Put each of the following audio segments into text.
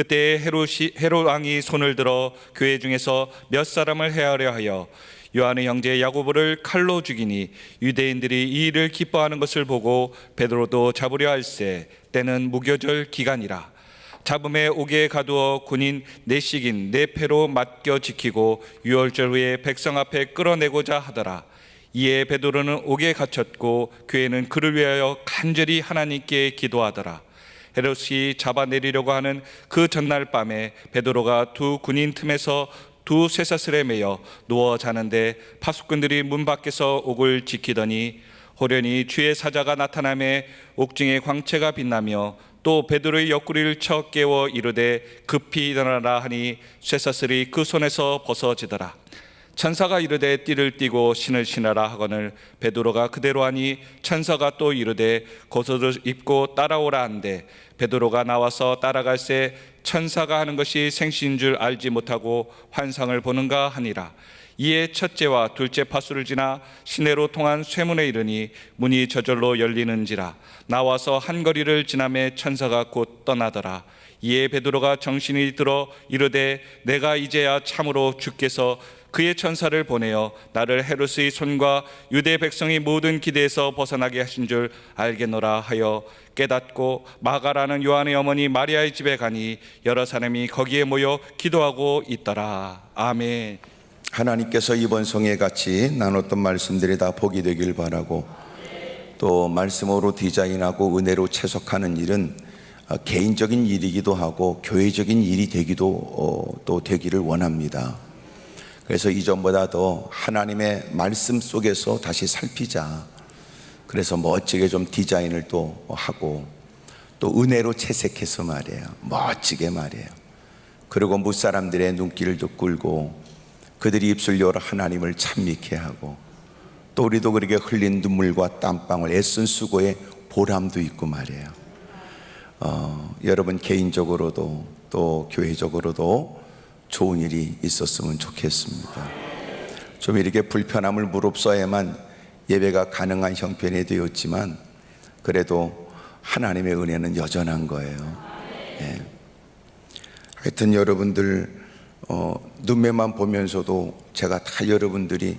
그때 헤롯 왕이 손을 들어 교회 중에서 몇 사람을 해하려 하여 요한의 형제 야고보를 칼로 죽이니 유대인들이 이 일을 기뻐하는 것을 보고 베드로도 잡으려 할세. 때는 무교절 기간이라. 잡음에 옥에 가두어 군인 넷씩인 네 패로 맡겨 지키고 유월절 후에 백성 앞에 끌어내고자 하더라. 이에 베드로는 옥에 갇혔고 교회는 그를 위하여 간절히 하나님께 기도하더라. 헤롯이 잡아내리려고 하는 그 전날 밤에 베드로가 두 군인 틈에서 두 쇠사슬에 매여 누워 자는데 파수꾼들이 문 밖에서 옥을 지키더니 호련히 주의 사자가 나타나매 옥중에 광채가 빛나며 또 베드로의 옆구리를 쳐 깨워 이르되 급히 일어나라 하니 쇠사슬이 그 손에서 벗어지더라. 천사가 이르되 띠를 띠고 신을 신으라 하거늘 베드로가 그대로 하니 천사가 또 이르되 겉옷을 입고 따라오라 한대 베드로가 나와서 따라갈새 천사가 하는 것이 생시인 줄 알지 못하고 환상을 보는가 하니라. 이에 첫째와 둘째 파수를 지나 시내로 통한 쇠문에 이르니 문이 저절로 열리는지라. 나와서 한 거리를 지나매 천사가 곧 떠나더라. 이에 베드로가 정신이 들어 이르되 내가 이제야 참으로 주께서 그의 천사를 보내어 나를 헤롯의 손과 유대 백성의 모든 기대에서 벗어나게 하신 줄 알겠노라 하여 깨닫고 마가라는 요한의 어머니 마리아의 집에 가니 여러 사람이 거기에 모여 기도하고 있더라. 아멘. 하나님께서 이번 성에 같이 나눴던 말씀들이 다 복이 되길 바라고, 또 말씀으로 디자인하고 은혜로 채석하는 일은 개인적인 일이기도 하고 교회적인 일이 되기도 또 되기를 원합니다. 그래서 이전보다 더 하나님의 말씀 속에서 다시 살피자. 그래서 멋지게 좀 디자인을 또 하고 또 은혜로 채색해서 말이에요. 멋지게 말이에요. 그리고 무사람들의 눈길도 끌고 그들이 입술 열어 하나님을 찬미케 하고 또 우리도 그렇게 흘린 눈물과 땀방울 애쓴 수고의 보람도 있고 말이에요. 여러분 개인적으로도 또 교회적으로도 좋은 일이 있었으면 좋겠습니다. 좀 이렇게 불편함을 무릅써야만 예배가 가능한 형편이 되었지만 그래도 하나님의 은혜는 여전한 거예요. 네. 하여튼 여러분들 눈매만 보면서도 제가 다 여러분들이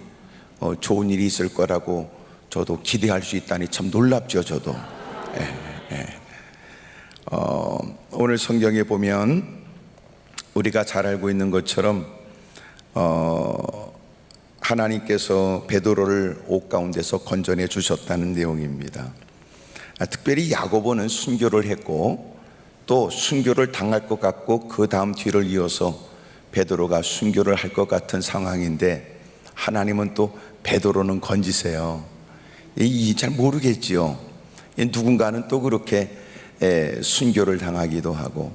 좋은 일이 있을 거라고 저도 기대할 수 있다니 참 놀랍죠. 저도. 오늘 성경에 보면 우리가 잘 알고 있는 것처럼 하나님께서 베드로를 옥 가운데서 건져내 주셨다는 내용입니다. 특별히 야고보는 순교를 했고 또 순교를 당할 것 같고 그 다음 뒤를 이어서 베드로가 순교를 할 것 같은 상황인데 하나님은 또 베드로는 건지세요. 잘 모르겠지요. 누군가는 또 그렇게 순교를 당하기도 하고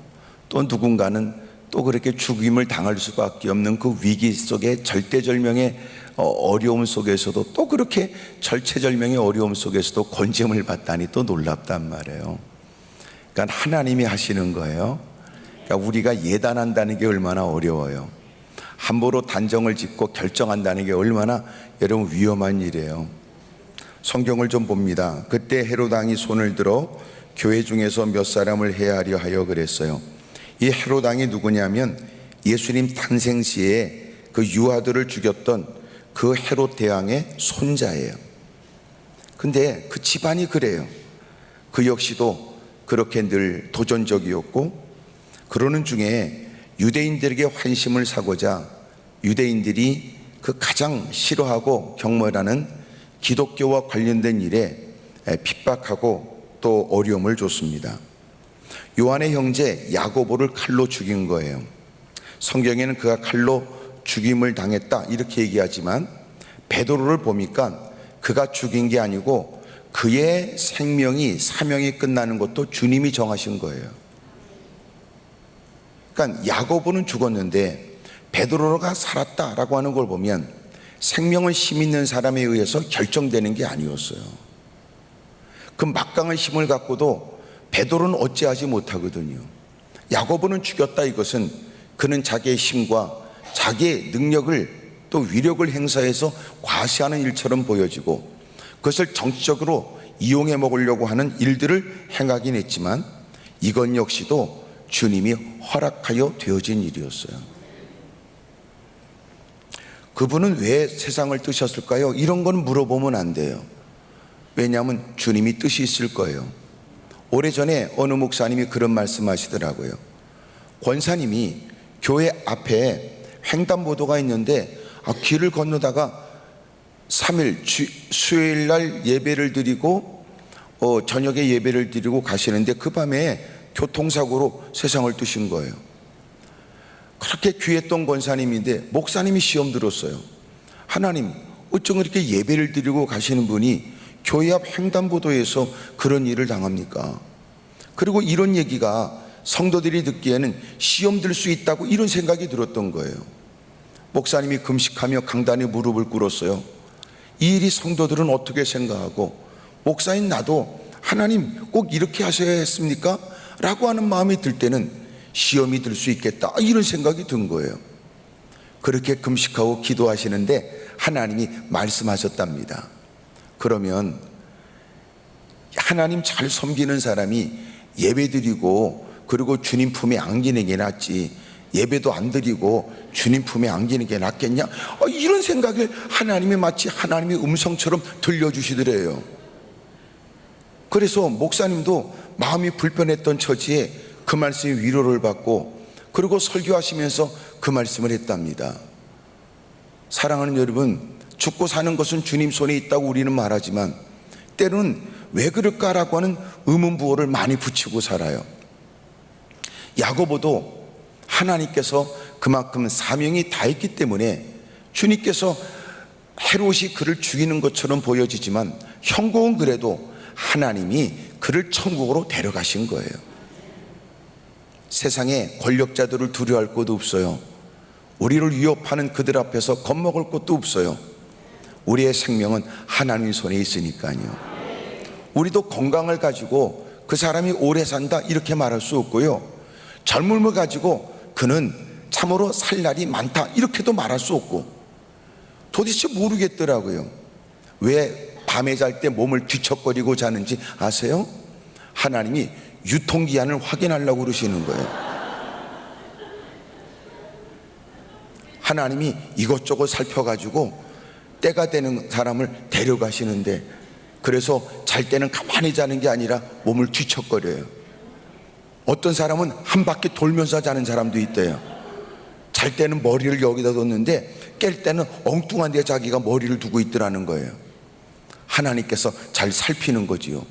또 누군가는 또 그렇게 죽임을 당할 수밖에 없는 그 위기 속에 절대절명의 어려움 속에서도 또 그렇게 절체절명의 어려움 속에서도 건짐을 받다니 또 놀랍단 말이에요. 그러니까 하나님이 하시는 거예요. 그러니까 우리가 예단한다는 게 얼마나 어려워요. 함부로 단정을 짓고 결정한다는 게 얼마나 여러분 위험한 일이에요. 성경을 좀 봅니다. 그때 헤롯 왕이 손을 들어 교회 중에서 몇 사람을 해하려 하여 그랬어요. 이 헤롯 왕이 누구냐면 예수님 탄생 시에 그 유아들을 죽였던 그 헤롯 대왕의 손자예요. 근데 그 집안이 그래요. 그 역시도 그렇게 늘 도전적이었고, 그러는 중에 유대인들에게 환심을 사고자 유대인들이 그 가장 싫어하고 경멸하는 기독교와 관련된 일에 핍박하고 또 어려움을 줬습니다. 요한의 형제 야고보를 칼로 죽인 거예요. 성경에는 그가 칼로 죽임을 당했다 이렇게 얘기하지만 베드로를 보니까 그가 죽인 게 아니고 그의 생명이 사명이 끝나는 것도 주님이 정하신 거예요. 그러니까 야고보는 죽었는데 베드로가 살았다라고 하는 걸 보면 생명을 힘 있는 사람에 의해서 결정되는 게 아니었어요. 그 막강한 힘을 갖고도 베드로는 어찌하지 못하거든요. 야고보는 죽였다 이것은 그는 자기의 힘과 자기의 능력을 또 위력을 행사해서 과시하는 일처럼 보여지고 그것을 정치적으로 이용해 먹으려고 하는 일들을 행하긴 했지만 이건 역시도 주님이 허락하여 되어진 일이었어요. 그분은 왜 세상을 뜨셨을까요? 이런 건 물어보면 안 돼요. 왜냐하면 주님이 뜻이 있을 거예요. 오래전에 어느 목사님이 그런 말씀하시더라고요. 권사님이 교회 앞에 횡단보도가 있는데 길을 건너다가 3일 수요일 날 예배를 드리고 저녁에 예배를 드리고 가시는데 그 밤에 교통사고로 세상을 뜨신 거예요. 그렇게 귀했던 권사님인데 목사님이 시험 들었어요. 하나님, 어쩜 그렇게 예배를 드리고 가시는 분이 교회 앞 횡단보도에서 그런 일을 당합니까? 그리고 이런 얘기가 성도들이 듣기에는 시험 들 수 있다고 이런 생각이 들었던 거예요. 목사님이 금식하며 강단에 무릎을 꿇었어요. 이 일이 성도들은 어떻게 생각하고, 목사인 나도 하나님 꼭 이렇게 하셔야 했습니까? 라고 하는 마음이 들 때는 시험이 들 수 있겠다, 이런 생각이 든 거예요. 그렇게 금식하고 기도하시는데 하나님이 말씀하셨답니다. 그러면 하나님 잘 섬기는 사람이 예배드리고 그리고 주님 품에 안기는 게 낫지, 예배도 안 드리고 주님 품에 안기는 게 낫겠냐? 이런 생각을 하나님이 마치 하나님의 음성처럼 들려주시더래요. 그래서 목사님도 마음이 불편했던 처지에 그 말씀이 위로를 받고, 그리고 설교하시면서 그 말씀을 했답니다. 사랑하는 여러분, 죽고 사는 것은 주님 손에 있다고 우리는 말하지만 때로는 왜 그럴까라고 하는 의문부호를 많이 붙이고 살아요. 야고보도 하나님께서 그만큼 사명이 다 있기 때문에 주님께서 헤롯이 그를 죽이는 것처럼 보여지지만 형공은 그래도 하나님이 그를 천국으로 데려가신 거예요. 세상에 권력자들을 두려워할 것도 없어요. 우리를 위협하는 그들 앞에서 겁먹을 것도 없어요. 우리의 생명은 하나님의 손에 있으니까요. 우리도 건강을 가지고 그 사람이 오래 산다 이렇게 말할 수 없고요, 젊음을 가지고 그는 참으로 살 날이 많다 이렇게도 말할 수 없고, 도대체 모르겠더라고요. 왜 밤에 잘 때 몸을 뒤척거리고 자는지 아세요? 하나님이 유통기한을 확인하려고 그러시는 거예요. 하나님이 이것저것 살펴가지고 때가 되는 사람을 데려가시는데, 그래서 잘 때는 가만히 자는 게 아니라 몸을 뒤척거려요. 어떤 사람은 한 바퀴 돌면서 자는 사람도 있대요. 잘 때는 머리를 여기다 뒀는데 깰 때는 엉뚱한 데 자기가 머리를 두고 있더라는 거예요. 하나님께서 잘 살피는 거지요.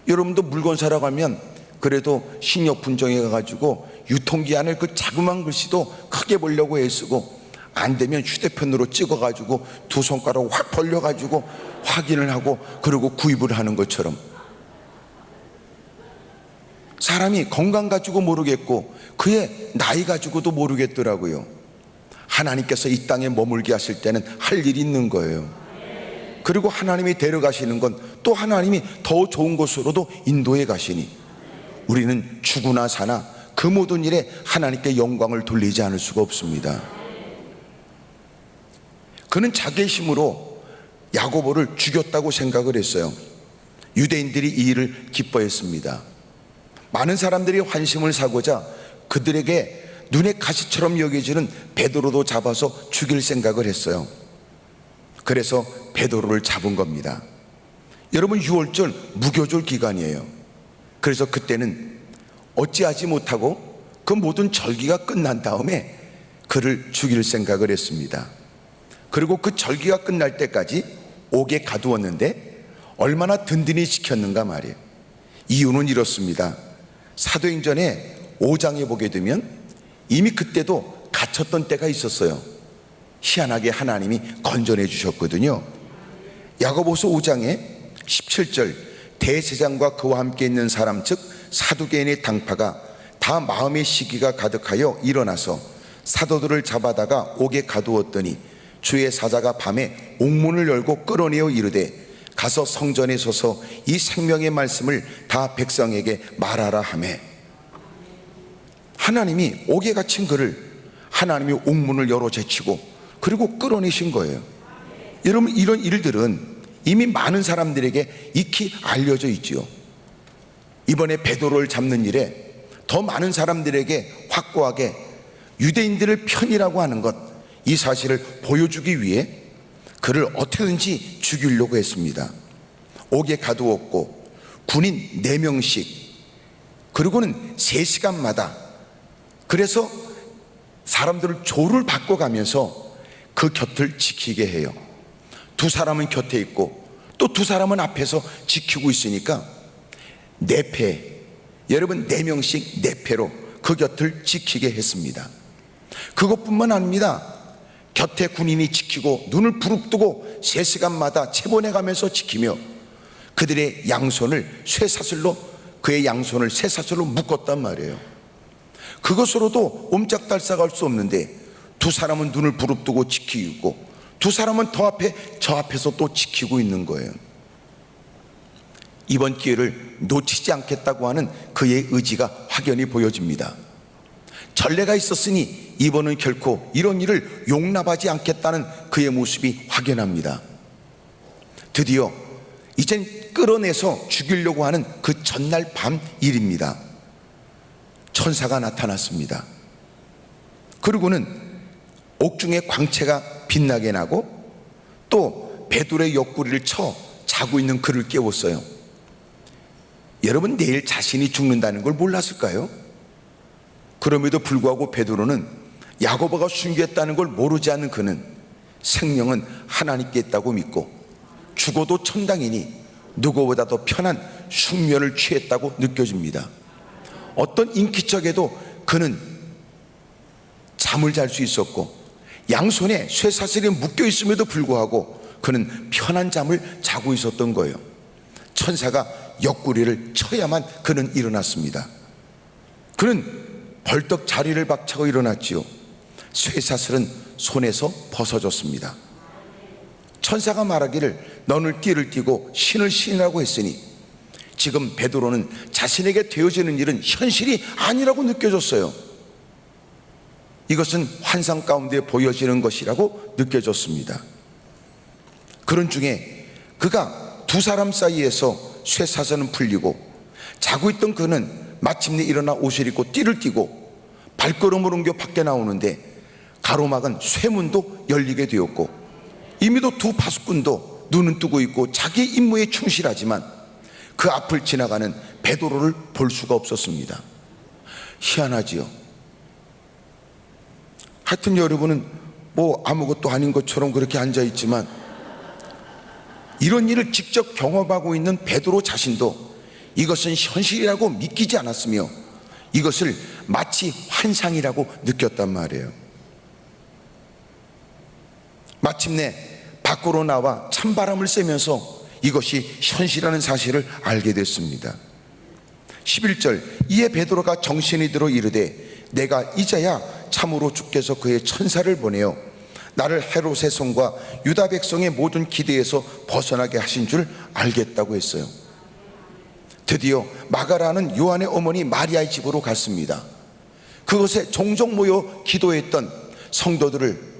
여러분도 물건 사러 가면 그래도 식료품점에 가가지고 유통기한을 그 자그마한 글씨도 크게 보려고 애쓰고, 안 되면 휴대폰으로 찍어가지고 두 손가락 확 벌려가지고 확인을 하고 그리고 구입을 하는 것처럼, 사람이 건강 가지고 모르겠고 그의 나이 가지고도 모르겠더라고요. 하나님께서 이 땅에 머물게 하실 때는 할 일이 있는 거예요. 그리고 하나님이 데려가시는 건 또 하나님이 더 좋은 곳으로도 인도해 가시니, 우리는 죽으나 사나 그 모든 일에 하나님께 영광을 돌리지 않을 수가 없습니다. 그는 자기의 힘으로 야고보를 죽였다고 생각을 했어요. 유대인들이 이 일을 기뻐했습니다. 많은 사람들이 환심을 사고자 그들에게 눈의 가시처럼 여겨지는 베드로도 잡아서 죽일 생각을 했어요. 그래서 베드로를 잡은 겁니다. 여러분, 6월절 무교절 기간이에요. 그래서 그때는 어찌하지 못하고 그 모든 절기가 끝난 다음에 그를 죽일 생각을 했습니다. 그리고 그 절기가 끝날 때까지 옥에 가두었는데 얼마나 든든히 지켰는가 말이에요. 이유는 이렇습니다. 사도행전에 5장에 보게 되면 이미 그때도 갇혔던 때가 있었어요. 희한하게 하나님이 건져내 주셨거든요. 야고보서 5장에 17절, 대제사장과 그와 함께 있는 사람 즉 사두개인의 당파가 다 마음의 시기가 가득하여 일어나서 사도들을 잡아다가 옥에 가두었더니 주의 사자가 밤에 옥문을 열고 끌어내어 이르되 가서 성전에 서서 이 생명의 말씀을 다 백성에게 말하라 하매, 하나님이 옥에 갇힌 그를 하나님이 옥문을 열어 제치고 그리고 끌어내신 거예요. 여러분, 이런 일들은 이미 많은 사람들에게 익히 알려져 있지요. 이번에 베드로를 잡는 일에 더 많은 사람들에게 확고하게 유대인들을 편이라고 하는 것, 이 사실을 보여주기 위해 그를 어떻게든지 죽이려고 했습니다. 옥에 가두었고 군인 4명씩, 그리고는 3시간마다, 그래서 사람들을 조를 바꿔가면서 그 곁을 지키게 해요. 2사람은 곁에 있고 또 2사람은 앞에서 지키고 있으니까 4패, 여러분 4명씩 4패로 그 곁을 지키게 했습니다. 그것뿐만 아닙니다. 곁에 군인이 지키고 눈을 부릅뜨고 3시간마다 채번해가면서 지키며 그들의 양손을 쇠사슬로, 그의 양손을 쇠사슬로 묶었단 말이에요. 그것으로도 옴짝달싹할 수 없는데 2사람은 눈을 부릅뜨고 지키고 2사람은 더 앞에, 저 앞에서 또 지키고 있는 거예요. 이번 기회를 놓치지 않겠다고 하는 그의 의지가 확연히 보여집니다. 전례가 있었으니 이번은 결코 이런 일을 용납하지 않겠다는 그의 모습이 확연합니다. 드디어 이젠 끌어내서 죽이려고 하는 그 전날 밤 일입니다. 천사가 나타났습니다. 그리고는 옥중에 광채가 빛나게 나고 또 베드로의 옆구리를 쳐 자고 있는 그를 깨웠어요. 여러분, 내일 자신이 죽는다는 걸 몰랐을까요? 그럼에도 불구하고 베드로는 야고보가 순교했다는 걸 모르지 않는 그는 생명은 하나님께 있다고 믿고 죽어도 천당이니 누구보다 더 편한 숙면을 취했다고 느껴집니다. 어떤 인기척에도 그는 잠을 잘 수 있었고 양손에 쇠사슬이 묶여 있음에도 불구하고 그는 편한 잠을 자고 있었던 거예요. 천사가 옆구리를 쳐야만 그는 일어났습니다. 그는 벌떡 자리를 박차고 일어났지요. 쇠사슬은 손에서 벗어졌습니다. 천사가 말하기를 너는 띠를 띠고 신을 신으라고 했으니 지금 베드로는 자신에게 되어지는 일은 현실이 아니라고 느껴졌어요. 이것은 환상 가운데 보여지는 것이라고 느껴졌습니다. 그런 중에 그가 2사람 사이에서 쇠사슬은 풀리고 자고 있던 그는 마침내 일어나 옷을 입고 띠를 띠고 발걸음을 옮겨 밖에 나오는데 가로막은 쇠문도 열리게 되었고 이미도 2 파수꾼도 눈은 뜨고 있고 자기 임무에 충실하지만 그 앞을 지나가는 베드로를 볼 수가 없었습니다. 희한하지요. 하여튼 여러분은 뭐 아무것도 아닌 것처럼 그렇게 앉아있지만 이런 일을 직접 경험하고 있는 베드로 자신도 이것은 현실이라고 믿기지 않았으며 이것을 마치 환상이라고 느꼈단 말이에요. 마침내 밖으로 나와 찬바람을 쐬면서 이것이 현실이라는 사실을 알게 됐습니다. 11절, 이에 베드로가 정신이 들어 이르되 내가 이제야 참으로 주께서 그의 천사를 보내어 나를 헤롯의 손과 유다 백성의 모든 기대에서 벗어나게 하신 줄 알겠다고 했어요. 드디어 마가라는 요한의 어머니 마리아의 집으로 갔습니다. 그곳에 종종 모여 기도했던 성도들을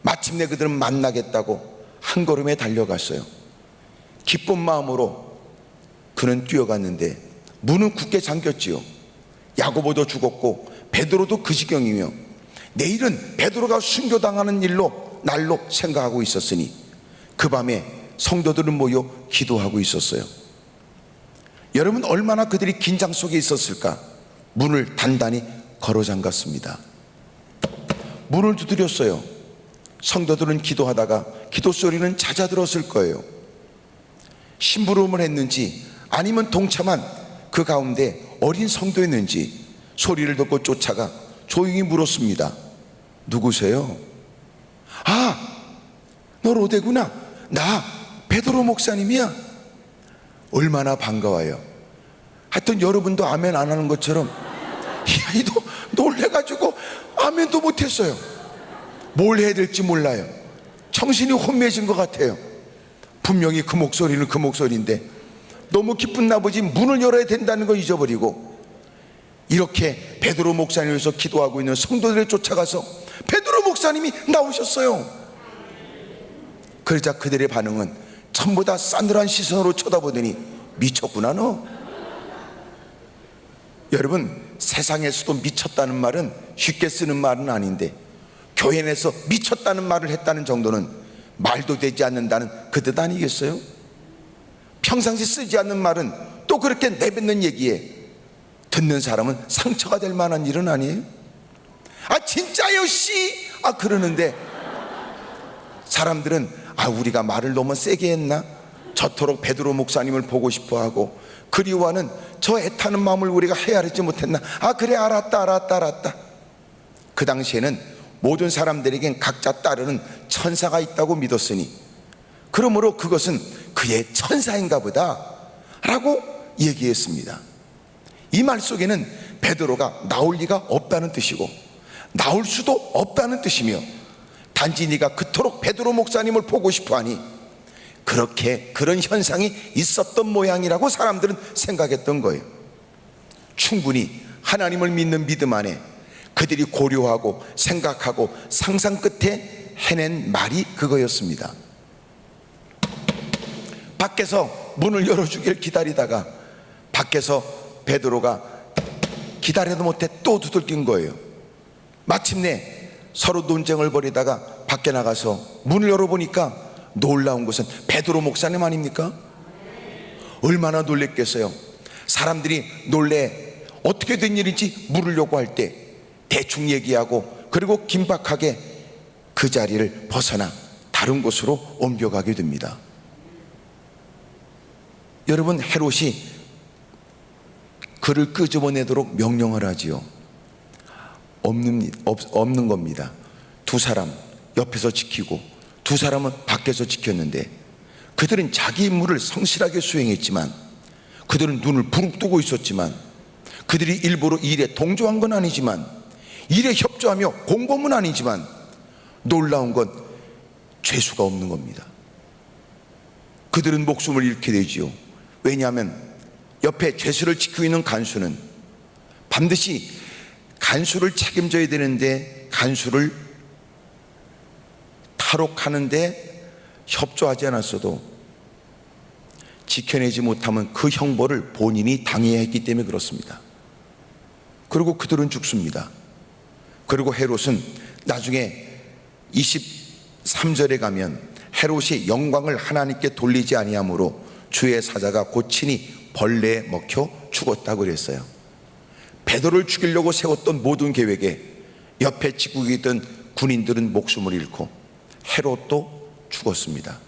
마침내 그들은 만나겠다고 한 걸음에 달려갔어요. 기쁜 마음으로 그는 뛰어갔는데 문은 굳게 잠겼지요. 야고보도 죽었고 베드로도 그 지경이며 내일은 베드로가 순교당하는 날로 생각하고 있었으니 그 밤에 성도들은 모여 기도하고 있었어요. 여러분, 얼마나 그들이 긴장 속에 있었을까? 문을 단단히 걸어 잠갔습니다. 문을 두드렸어요. 성도들은 기도하다가 기도 소리는 잦아들었을 거예요. 심부름을 했는지 아니면 동참한 그 가운데 어린 성도였는지 소리를 듣고 쫓아가 조용히 물었습니다. 누구세요? 아, 너 로데구나. 나 베드로 목사님이야. 얼마나 반가워요. 하여튼 여러분도 아멘 안 하는 것처럼 이 아이도 놀래가지고 아멘도 못했어요. 뭘 해야 될지 몰라요. 정신이 혼미해진 것 같아요. 분명히 그 목소리는 그 목소리인데 너무 기쁜 나머지 문을 열어야 된다는 걸 잊어버리고 이렇게 베드로 목사님을 위해서 기도하고 있는 성도들을 쫓아가서 베드로 목사님이 나오셨어요. 그러자 그들의 반응은 전부 다 싸늘한 시선으로 쳐다보더니 미쳤구나 너. 여러분, 세상에서도 미쳤다는 말은 쉽게 쓰는 말은 아닌데, 교회 내에서 미쳤다는 말을 했다는 정도는 말도 되지 않는다는 그 뜻 아니겠어요? 평상시 쓰지 않는 말은 또 그렇게 내뱉는 얘기에 듣는 사람은 상처가 될 만한 일은 아니에요? 아 진짜요 씨! 그러는데 사람들은 우리가 말을 너무 세게 했나? 저토록 베드로 목사님을 보고 싶어하고 그리워하는 저 애타는 마음을 우리가 헤아리지 못했나? 그래 알았다. 그 당시에는 모든 사람들에겐 각자 따르는 천사가 있다고 믿었으니 그러므로 그것은 그의 천사인가 보다 라고 얘기했습니다. 이 말 속에는 베드로가 나올 리가 없다는 뜻이고 나올 수도 없다는 뜻이며, 단지 네가 그토록 베드로 목사님을 보고 싶어하니 그렇게 그런 현상이 있었던 모양이라고 사람들은 생각했던 거예요. 충분히 하나님을 믿는 믿음 안에 그들이 고려하고 생각하고 상상 끝에 해낸 말이 그거였습니다. 밖에서 문을 열어주길 기다리다가 밖에서 베드로가 기다려도 못해 또 두들긴 거예요. 마침내 서로 논쟁을 벌이다가 밖에 나가서 문을 열어보니까 놀라운 것은 베드로 목사님 아닙니까? 얼마나 놀랬겠어요. 사람들이 놀래 어떻게 된 일인지 물으려고 할 때 대충 얘기하고 그리고 긴박하게 그 자리를 벗어나 다른 곳으로 옮겨가게 됩니다. 여러분, 헤롯이 그를 끄집어내도록 명령을 하지요. 없는 겁니다. 두 사람 옆에서 지키고 두 사람은 밖에서 지켰는데, 그들은 자기 임무를 성실하게 수행했지만, 그들은 눈을 부릅뜨고 있었지만, 그들이 일부러 일에 동조한 건 아니지만, 일에 협조하며 공범은 아니지만, 놀라운 건 죄수가 없는 겁니다. 그들은 목숨을 잃게 되지요. 왜냐하면 옆에 죄수를 지키고 있는 간수는 반드시 간수를 책임져야 되는데, 간수를 탈옥하는데 협조하지 않았어도 지켜내지 못하면 그 형벌을 본인이 당해야 했기 때문에 그렇습니다. 그리고 그들은 죽습니다. 그리고 헤롯은 나중에 23절에 가면 헤롯이 영광을 하나님께 돌리지 아니하므로 주의 사자가 고치니 벌레에 먹혀 죽었다고 그랬어요. 베드로를 죽이려고 세웠던 모든 계획에 옆에 지키고 있던 군인들은 목숨을 잃고 헤롯도 죽었습니다.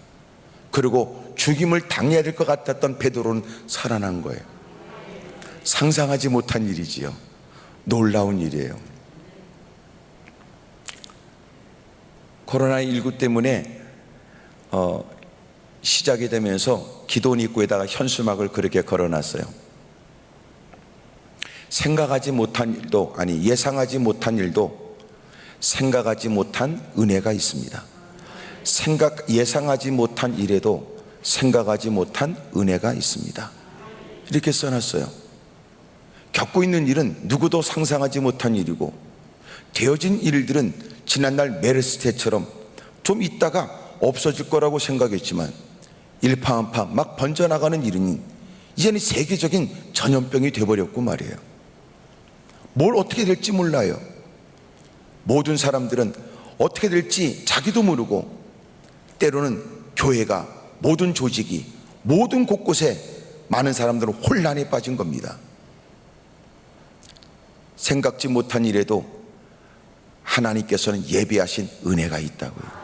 그리고 죽임을 당해야 될 것 같았던 베드로는 살아난 거예요. 상상하지 못한 일이지요. 놀라운 일이에요. 코로나19 때문에 시작이 되면서 기도원 입구에다가 현수막을 그렇게 걸어놨어요. 생각하지 못한 일도, 예상하지 못한 일도 생각하지 못한 은혜가 있습니다. 예상하지 못한 일에도 생각하지 못한 은혜가 있습니다. 이렇게 써놨어요. 겪고 있는 일은 누구도 상상하지 못한 일이고, 되어진 일들은 지난날 메르스 때처럼 좀 있다가 없어질 거라고 생각했지만 일파만파 막 번져나가는 일은 이제는 세계적인 전염병이 되어버렸고 말이에요. 뭘 어떻게 될지 몰라요. 모든 사람들은 어떻게 될지 자기도 모르고, 때로는 교회가, 모든 조직이, 모든 곳곳에 많은 사람들은 혼란에 빠진 겁니다. 생각지 못한 일에도 하나님께서는 예비하신 은혜가 있다고요.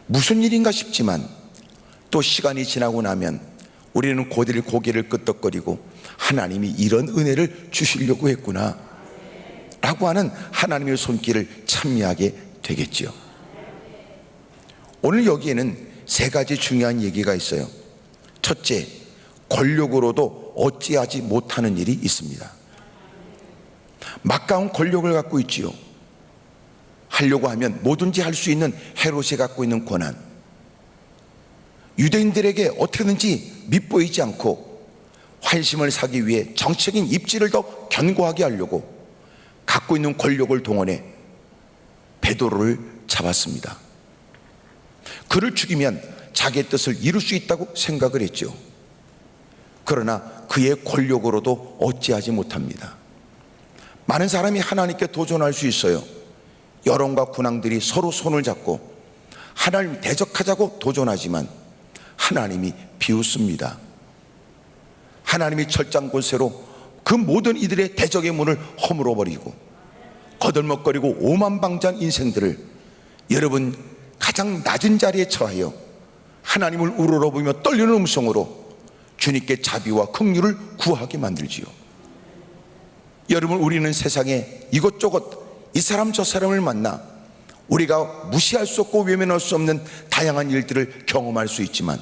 무슨 일인가 싶지만 또 시간이 지나고 나면 우리는 고개를 끄덕거리고 하나님이 이런 은혜를 주시려고 했구나 라고 하는 하나님의 손길을 찬미하게 되겠지요. 오늘 여기에는 세 가지 중요한 얘기가 있어요. 첫째, 권력으로도 어찌하지 못하는 일이 있습니다. 막강한 권력을 갖고 있지요. 하려고 하면 뭐든지 할 수 있는 헤롯이 갖고 있는 권한, 유대인들에게 어떻게든지 밉보이지 않고 환심을 사기 위해 정치적인 입지를 더 견고하게 하려고 갖고 있는 권력을 동원해 베드로를 잡았습니다. 그를 죽이면 자기의 뜻을 이룰 수 있다고 생각을 했죠. 그러나 그의 권력으로도 어찌하지 못합니다. 많은 사람이 하나님께 도전할 수 있어요. 여론과 군왕들이 서로 손을 잡고 하나님 대적하자고 도전하지만 하나님이 비웃습니다. 하나님이 절장골쇠로 그 모든 이들의 대적의 문을 허물어 버리고 거들먹거리고 오만방자한 인생들을 여러분 가장 낮은 자리에 처하여 하나님을 우러러보며 떨리는 음성으로 주님께 자비와 긍휼을 구하게 만들지요. 여러분, 우리는 세상에 이것저것 이 사람 저 사람을 만나 우리가 무시할 수 없고 외면할 수 없는 다양한 일들을 경험할 수 있지만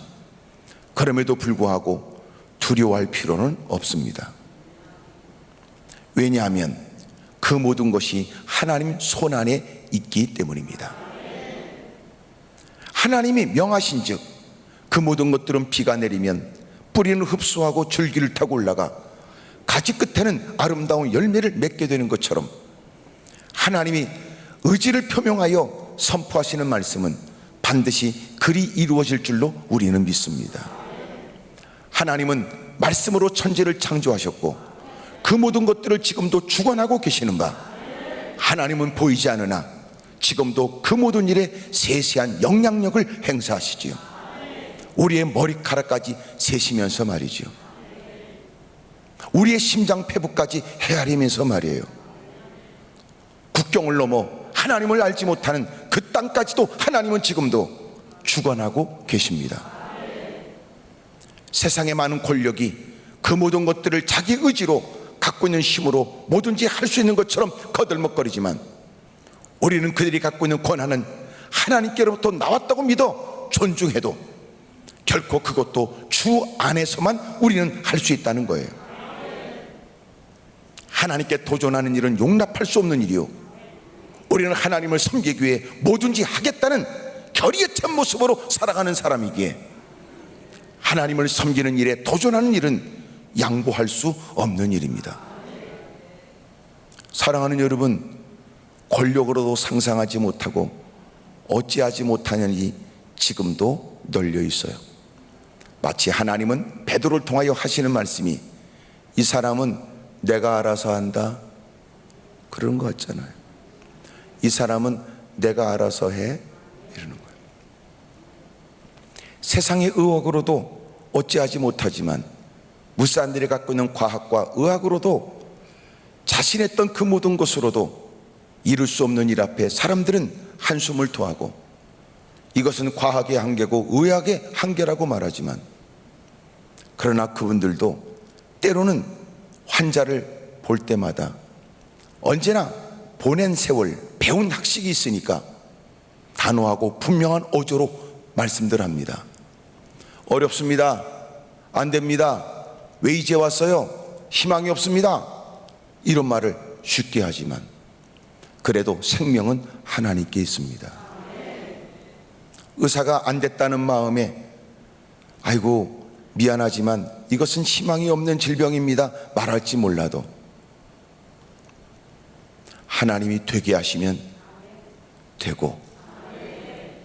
그럼에도 불구하고 두려워할 필요는 없습니다. 왜냐하면 그 모든 것이 하나님 손안에 있기 때문입니다. 하나님이 명하신 즉 그 모든 것들은 비가 내리면 뿌리는 흡수하고 줄기를 타고 올라가 가지 끝에는 아름다운 열매를 맺게 되는 것처럼 하나님이 의지를 표명하여 선포하시는 말씀은 반드시 그리 이루어질 줄로 우리는 믿습니다. 하나님은 말씀으로 천지를 창조하셨고 그 모든 것들을 지금도 주관하고 계시는 바 하나님은 보이지 않으나 지금도 그 모든 일에 세세한 영향력을 행사하시지요. 우리의 머리카락까지 세시면서 말이지요. 우리의 심장 폐부까지 헤아리면서 말이에요. 국경을 넘어 하나님을 알지 못하는 그 땅까지도 하나님은 지금도 주관하고 계십니다. 세상의 많은 권력이 그 모든 것들을 자기 의지로 갖고 있는 힘으로 뭐든지 할 수 있는 것처럼 거들먹거리지만 우리는 그들이 갖고 있는 권한은 하나님께로부터 나왔다고 믿어 존중해도 결코 그것도 주 안에서만 우리는 할 수 있다는 거예요. 하나님께 도전하는 일은 용납할 수 없는 일이요, 우리는 하나님을 섬기기 위해 뭐든지 하겠다는 결의에 찬 모습으로 살아가는 사람이기에 하나님을 섬기는 일에 도전하는 일은 양보할 수 없는 일입니다. 사랑하는 여러분, 권력으로도 상상하지 못하고 어찌하지 못하는 일이 지금도 널려 있어요. 마치 하나님은 베드로를 통하여 하시는 말씀이 이 사람은 내가 알아서 한다 그런 거 같잖아요. 이 사람은 내가 알아서 해 이러는 거예요. 세상의 의학으로도 어찌하지 못하지만 무사람들이 갖고 있는 과학과 의학으로도 자신했던 그 모든 것으로도 이룰 수 없는 일 앞에 사람들은 한숨을 토하고 이것은 과학의 한계고 의학의 한계라고 말하지만 그러나 그분들도 때로는 환자를 볼 때마다 언제나 보낸 세월 배운 학식이 있으니까 단호하고 분명한 어조로 말씀들 합니다. 어렵습니다. 안 됩니다. 왜 이제 왔어요? 희망이 없습니다. 이런 말을 쉽게 하지만 그래도 생명은 하나님께 있습니다. 의사가 안 됐다는 마음에 아이고 미안하지만 이것은 희망이 없는 질병입니다 말할지 몰라도 하나님이 되게 하시면 되고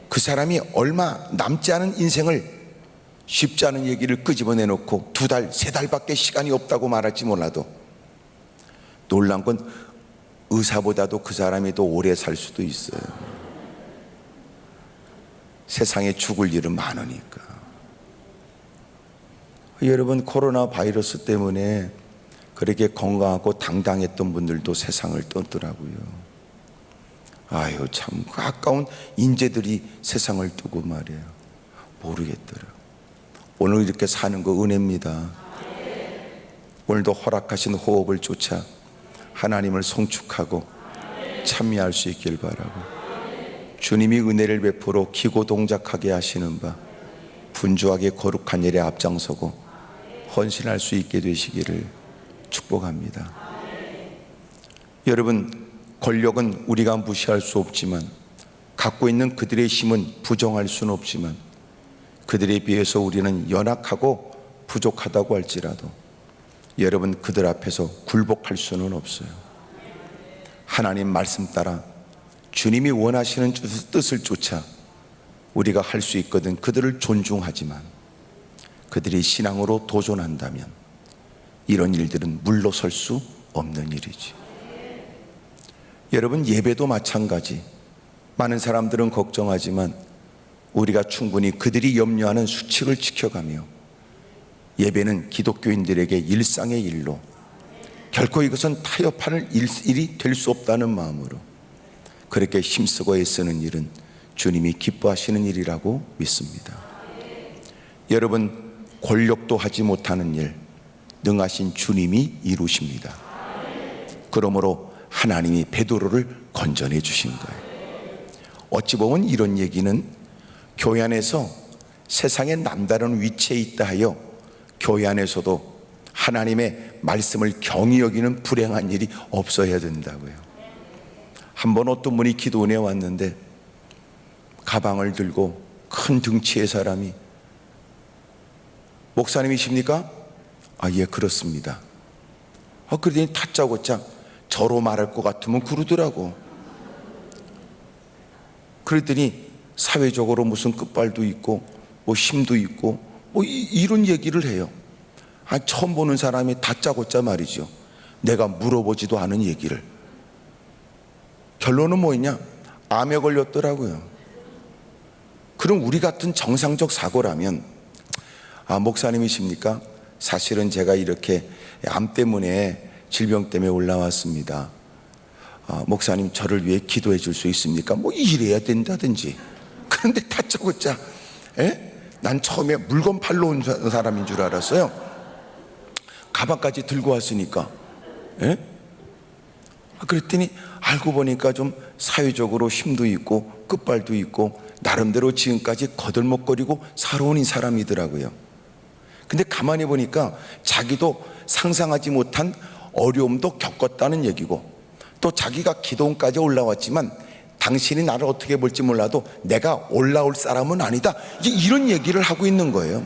그 사람이 얼마 남지 않은 인생을 쉽지 않은 얘기를 끄집어내놓고 2달, 3달밖에 시간이 없다고 말할지 몰라도 놀란 건 의사보다도 그 사람이 더 오래 살 수도 있어요. 세상에 죽을 일은 많으니까. 여러분, 코로나 바이러스 때문에 그렇게 건강하고 당당했던 분들도 세상을 떠더라고요. 아유, 참 아까운 인재들이 세상을 뜨고 말이에요. 모르겠더라. 오늘 이렇게 사는 거 은혜입니다. 오늘도 허락하신 호흡을 쫓아 하나님을 송축하고 참여할 수 있길 바라고 주님이 은혜를 베풀어 기고동작하게 하시는 바 분주하게 거룩한 일에 앞장서고 헌신할 수 있게 되시기를 축복합니다. 여러분, 권력은 우리가 무시할 수 없지만 갖고 있는 그들의 힘은 부정할 수는 없지만 그들에 비해서 우리는 연약하고 부족하다고 할지라도 여러분, 그들 앞에서 굴복할 수는 없어요. 하나님 말씀 따라 주님이 원하시는 뜻을 쫓아 우리가 할 수 있거든 그들을 존중하지만 그들이 신앙으로 도전한다면 이런 일들은 물러설 수 없는 일이지. 여러분, 예배도 마찬가지. 많은 사람들은 걱정하지만 우리가 충분히 그들이 염려하는 수칙을 지켜가며 예배는 기독교인들에게 일상의 일로, 결코 이것은 타협하는 일이 될 수 없다는 마음으로 그렇게 힘쓰고 애쓰는 일은 주님이 기뻐하시는 일이라고 믿습니다. 여러분, 권력도 하지 못하는 일 능하신 주님이 이루십니다. 그러므로 하나님이 베드로를 건져내 주신 거예요. 어찌 보면 이런 얘기는 교회 안에서 세상에 남다른 위치에 있다 하여 교회 안에서도 하나님의 말씀을 경히 여기는 불행한 일이 없어야 된다고요. 한번 어떤 분이 기도원에 왔는데 가방을 들고 큰 등치의 사람이, 목사님이십니까? 아, 예, 그렇습니다. 그러더니 다짜고짜 저로 말할 것 같으면 그러더라고. 그랬더니 사회적으로 무슨 끝발도 있고 뭐 힘도 있고 뭐 이런 얘기를 해요. 처음 보는 사람이 다짜고짜 말이죠. 내가 물어보지도 않은 얘기를. 결론은 뭐였냐? 암에 걸렸더라고요. 그럼 우리 같은 정상적 사고라면, 목사님이십니까? 사실은 제가 이렇게 암 때문에, 질병 때문에 올라왔습니다. 목사님, 저를 위해 기도해 줄 수 있습니까? 뭐 이래야 된다든지. 그런데 다짜고짜, 난 처음에 물건 팔러 온 사람인 줄 알았어요. 가방까지 들고 왔으니까. 그랬더니 알고 보니까 좀 사회적으로 힘도 있고 끝발도 있고 나름대로 지금까지 거들먹거리고 살아온 이 사람이더라고요. 근데 가만히 보니까 자기도 상상하지 못한 어려움도 겪었다는 얘기고, 또 자기가 기도원까지 올라왔지만 당신이 나를 어떻게 볼지 몰라도 내가 올라올 사람은 아니다, 이제 이런 얘기를 하고 있는 거예요.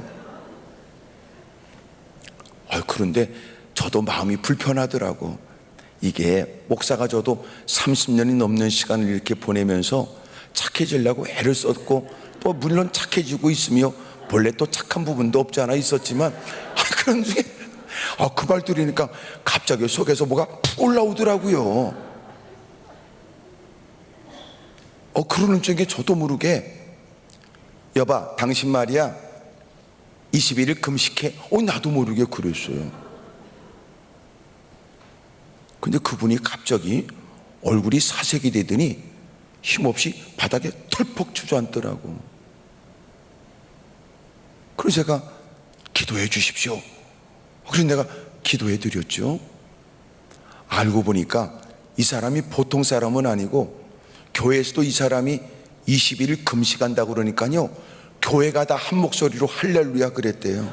그런데 저도 마음이 불편하더라고. 이게 목사가 저도 30년이 넘는 시간을 이렇게 보내면서 착해지려고 애를 썼고, 또 물론 착해지고 있으며 본래 또 착한 부분도 없지 않아 있었지만, 그런 중에 그 말 들으니까 갑자기 속에서 뭐가 푹 올라오더라고요. 그러는 중에 저도 모르게, 여봐, 당신 말이야 21일 금식해. 나도 모르게 그랬어요. 근데 그분이 갑자기 얼굴이 사색이 되더니 힘없이 바닥에 털퍽 주저앉더라고. 그래서 제가 기도해 주십시오. 그래서 내가 기도해 드렸죠. 알고 보니까 이 사람이 보통 사람은 아니고, 교회에서도 이 사람이 21일 금식한다고 그러니까요, 교회가 다 한 목소리로 할렐루야 그랬대요.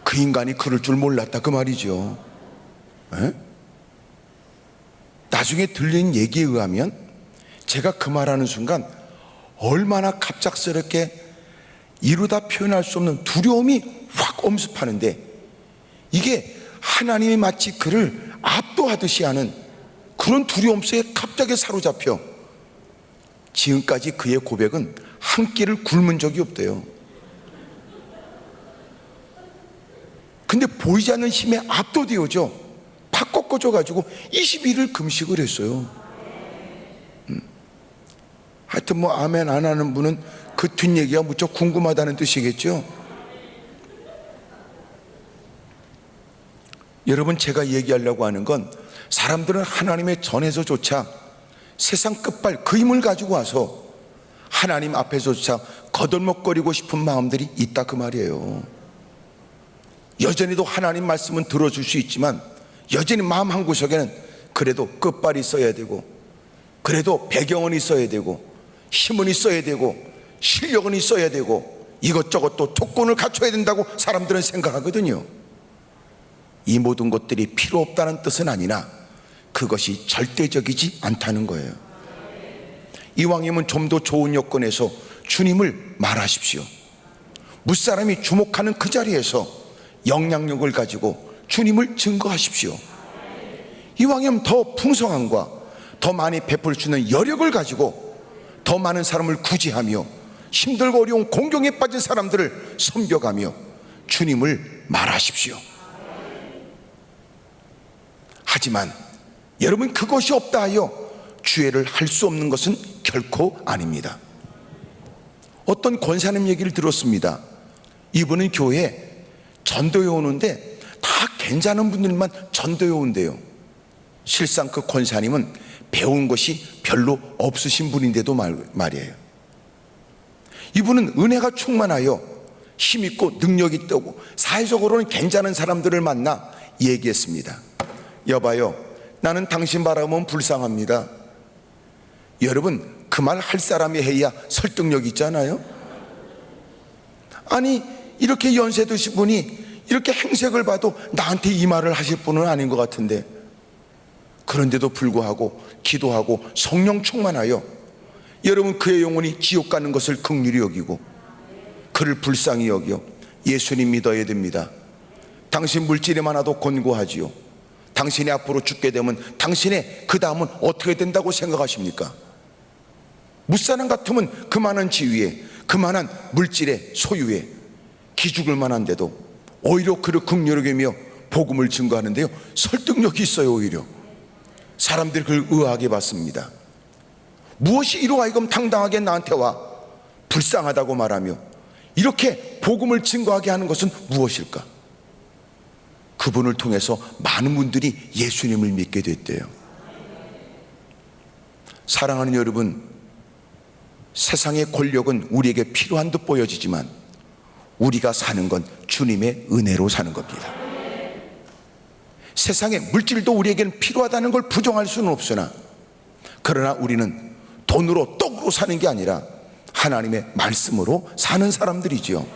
그 인간이 그럴 줄 몰랐다 그 말이죠. 나중에 들린 얘기에 의하면 제가 그 말하는 순간 얼마나 갑작스럽게 이루다 표현할 수 없는 두려움이 확 엄습하는데, 이게 하나님이 마치 그를 압도하듯이 하는 그런 두려움 속에 갑자기 사로잡혀 지금까지 그의 고백은 한 끼를 굶은 적이 없대요. 근데 보이지 않는 힘에 압도되어져 팍 꺾어져 가지고 21일 금식을 했어요. 하여튼 뭐 아멘 안 하는 분은 그 뒷얘기가 무척 궁금하다는 뜻이겠죠. 여러분, 제가 얘기하려고 하는 건, 사람들은 하나님의 전에서조차 세상 끝발 그 힘을 가지고 와서 하나님 앞에서조차 거들먹거리고 싶은 마음들이 있다 그 말이에요. 여전히도 하나님 말씀은 들어줄 수 있지만 여전히 마음 한구석에는 그래도 끝발이 있어야 되고, 그래도 배경은 있어야 되고, 힘은 있어야 되고, 실력은 있어야 되고, 이것저것 또 조건을 갖춰야 된다고 사람들은 생각하거든요. 이 모든 것들이 필요 없다는 뜻은 아니나 그것이 절대적이지 않다는 거예요. 이왕이면 좀 더 좋은 여건에서 주님을 말하십시오. 무사람이 주목하는 그 자리에서 영향력을 가지고 주님을 증거하십시오. 이왕이면 더 풍성함과 더 많이 베풀 수 있는 여력을 가지고 더 많은 사람을 구제하며 힘들고 어려운 공경에 빠진 사람들을 섬겨가며 주님을 말하십시오. 하지만 여러분, 그것이 없다 하여 주애를 할 수 없는 것은 결코 아닙니다. 어떤 권사님 얘기를 들었습니다. 이분은 교회에 전도해 오는데 다 괜찮은 분들만 전도해 온대요. 실상 그 권사님은 배운 것이 별로 없으신 분인데도 말이에요. 이분은 은혜가 충만하여 힘있고 능력이 있다고 사회적으로는 괜찮은 사람들을 만나 얘기했습니다. 여봐요, 나는 당신 바라보면 불쌍합니다. 여러분, 그 말 할 사람이 해야 설득력 있잖아요. 아니, 이렇게 연세 드신 분이 이렇게 행색을 봐도 나한테 이 말을 하실 분은 아닌 것 같은데, 그런데도 불구하고 기도하고 성령 충만하여 여러분, 그의 영혼이 지옥 가는 것을 긍휼히 여기고 그를 불쌍히 여겨 예수님 믿어야 됩니다. 당신 물질이 많아도 권고하지요. 당신이 앞으로 죽게 되면 당신의 그 다음은 어떻게 된다고 생각하십니까? 무사람 같으면 그만한 지위에, 그만한 물질의 소유에 기죽을 만한데도 오히려 그를 긍휼히 여기며 복음을 증거하는데요, 설득력이 있어요. 오히려 사람들이 그를 의아하게 봤습니다. 무엇이 이러하여금 당당하게 나한테 와 불쌍하다고 말하며 이렇게 복음을 증거하게 하는 것은 무엇일까? 그분을 통해서 많은 분들이 예수님을 믿게 됐대요. 사랑하는 여러분, 세상의 권력은 우리에게 필요한 듯 보여지지만 우리가 사는 건 주님의 은혜로 사는 겁니다. 세상의 물질도 우리에게는 필요하다는 걸 부정할 수는 없으나, 그러나 우리는 돈으로 떡으로 사는 게 아니라 하나님의 말씀으로 사는 사람들이지요.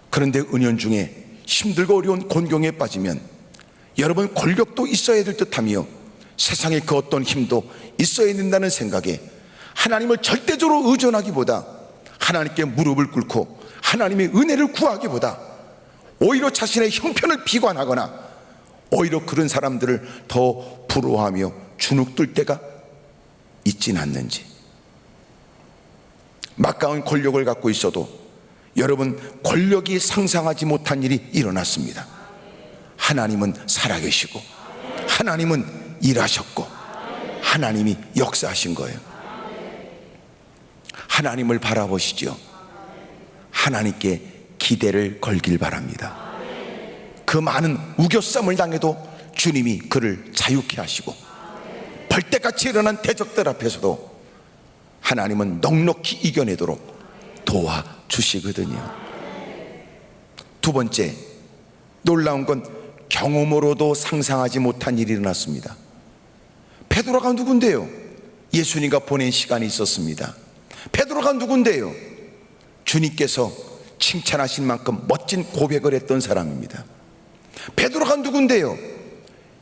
그런데 은연중에 힘들고 어려운 곤경에 빠지면 여러분, 권력도 있어야 될 듯하며 세상의 그 어떤 힘도 있어야 된다는 생각에 하나님을 절대적으로 의존하기보다 하나님께 무릎을 꿇고 하나님의 은혜를 구하기보다 오히려 자신의 형편을 비관하거나 오히려 그런 사람들을 더 부러워하며 주눅들 때가 있진 않는지. 막강한 권력을 갖고 있어도 여러분, 권력이 상상하지 못한 일이 일어났습니다. 하나님은 살아계시고 하나님은 일하셨고 하나님이 역사하신 거예요. 하나님을 바라보시죠. 하나님께 기대를 걸길 바랍니다. 그 많은 우겨쌈을 당해도 주님이 그를 자유케 하시고 벌떼같이 일어난 대적들 앞에서도 하나님은 넉넉히 이겨내도록 도와주시거든요. 두 번째, 놀라운 건 경험으로도 상상하지 못한 일이 일어났습니다. 베드로가 누군데요? 예수님과 보낸 시간이 있었습니다. 베드로가 누군데요? 주님께서 칭찬하신 만큼 멋진 고백을 했던 사람입니다. 베드로가 누군데요?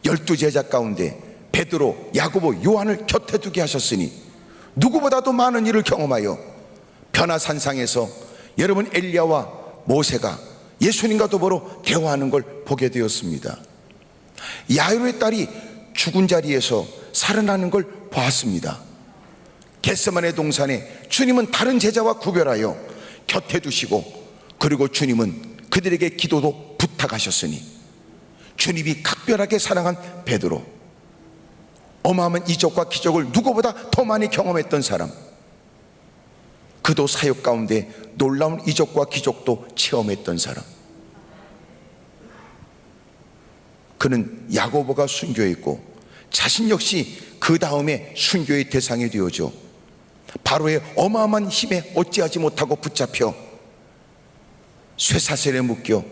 12제자 가운데 베드로, 야고보, 요한을 곁에 두게 하셨으니 누구보다도 많은 일을 경험하여 변화산상에서 여러분, 엘리야와 모세가 예수님과 더불어 대화하는 걸 보게 되었습니다. 야이로의 딸이 죽은 자리에서 살아나는 걸 보았습니다. 겟세마네 동산에 주님은 다른 제자와 구별하여 곁에 두시고, 그리고 주님은 그들에게 기도도 부탁하셨으니 주님이 각별하게 사랑한 베드로, 어마어마한 이적과 기적을 누구보다 더 많이 경험했던 사람, 그도 사역 가운데 놀라운 이적과 기적도 체험했던 사람, 그는 야고보가 순교했고 자신 역시 그 다음에 순교의 대상이 되어져 바로의 어마어마한 힘에 어찌하지 못하고 붙잡혀 쇠사슬에 묶여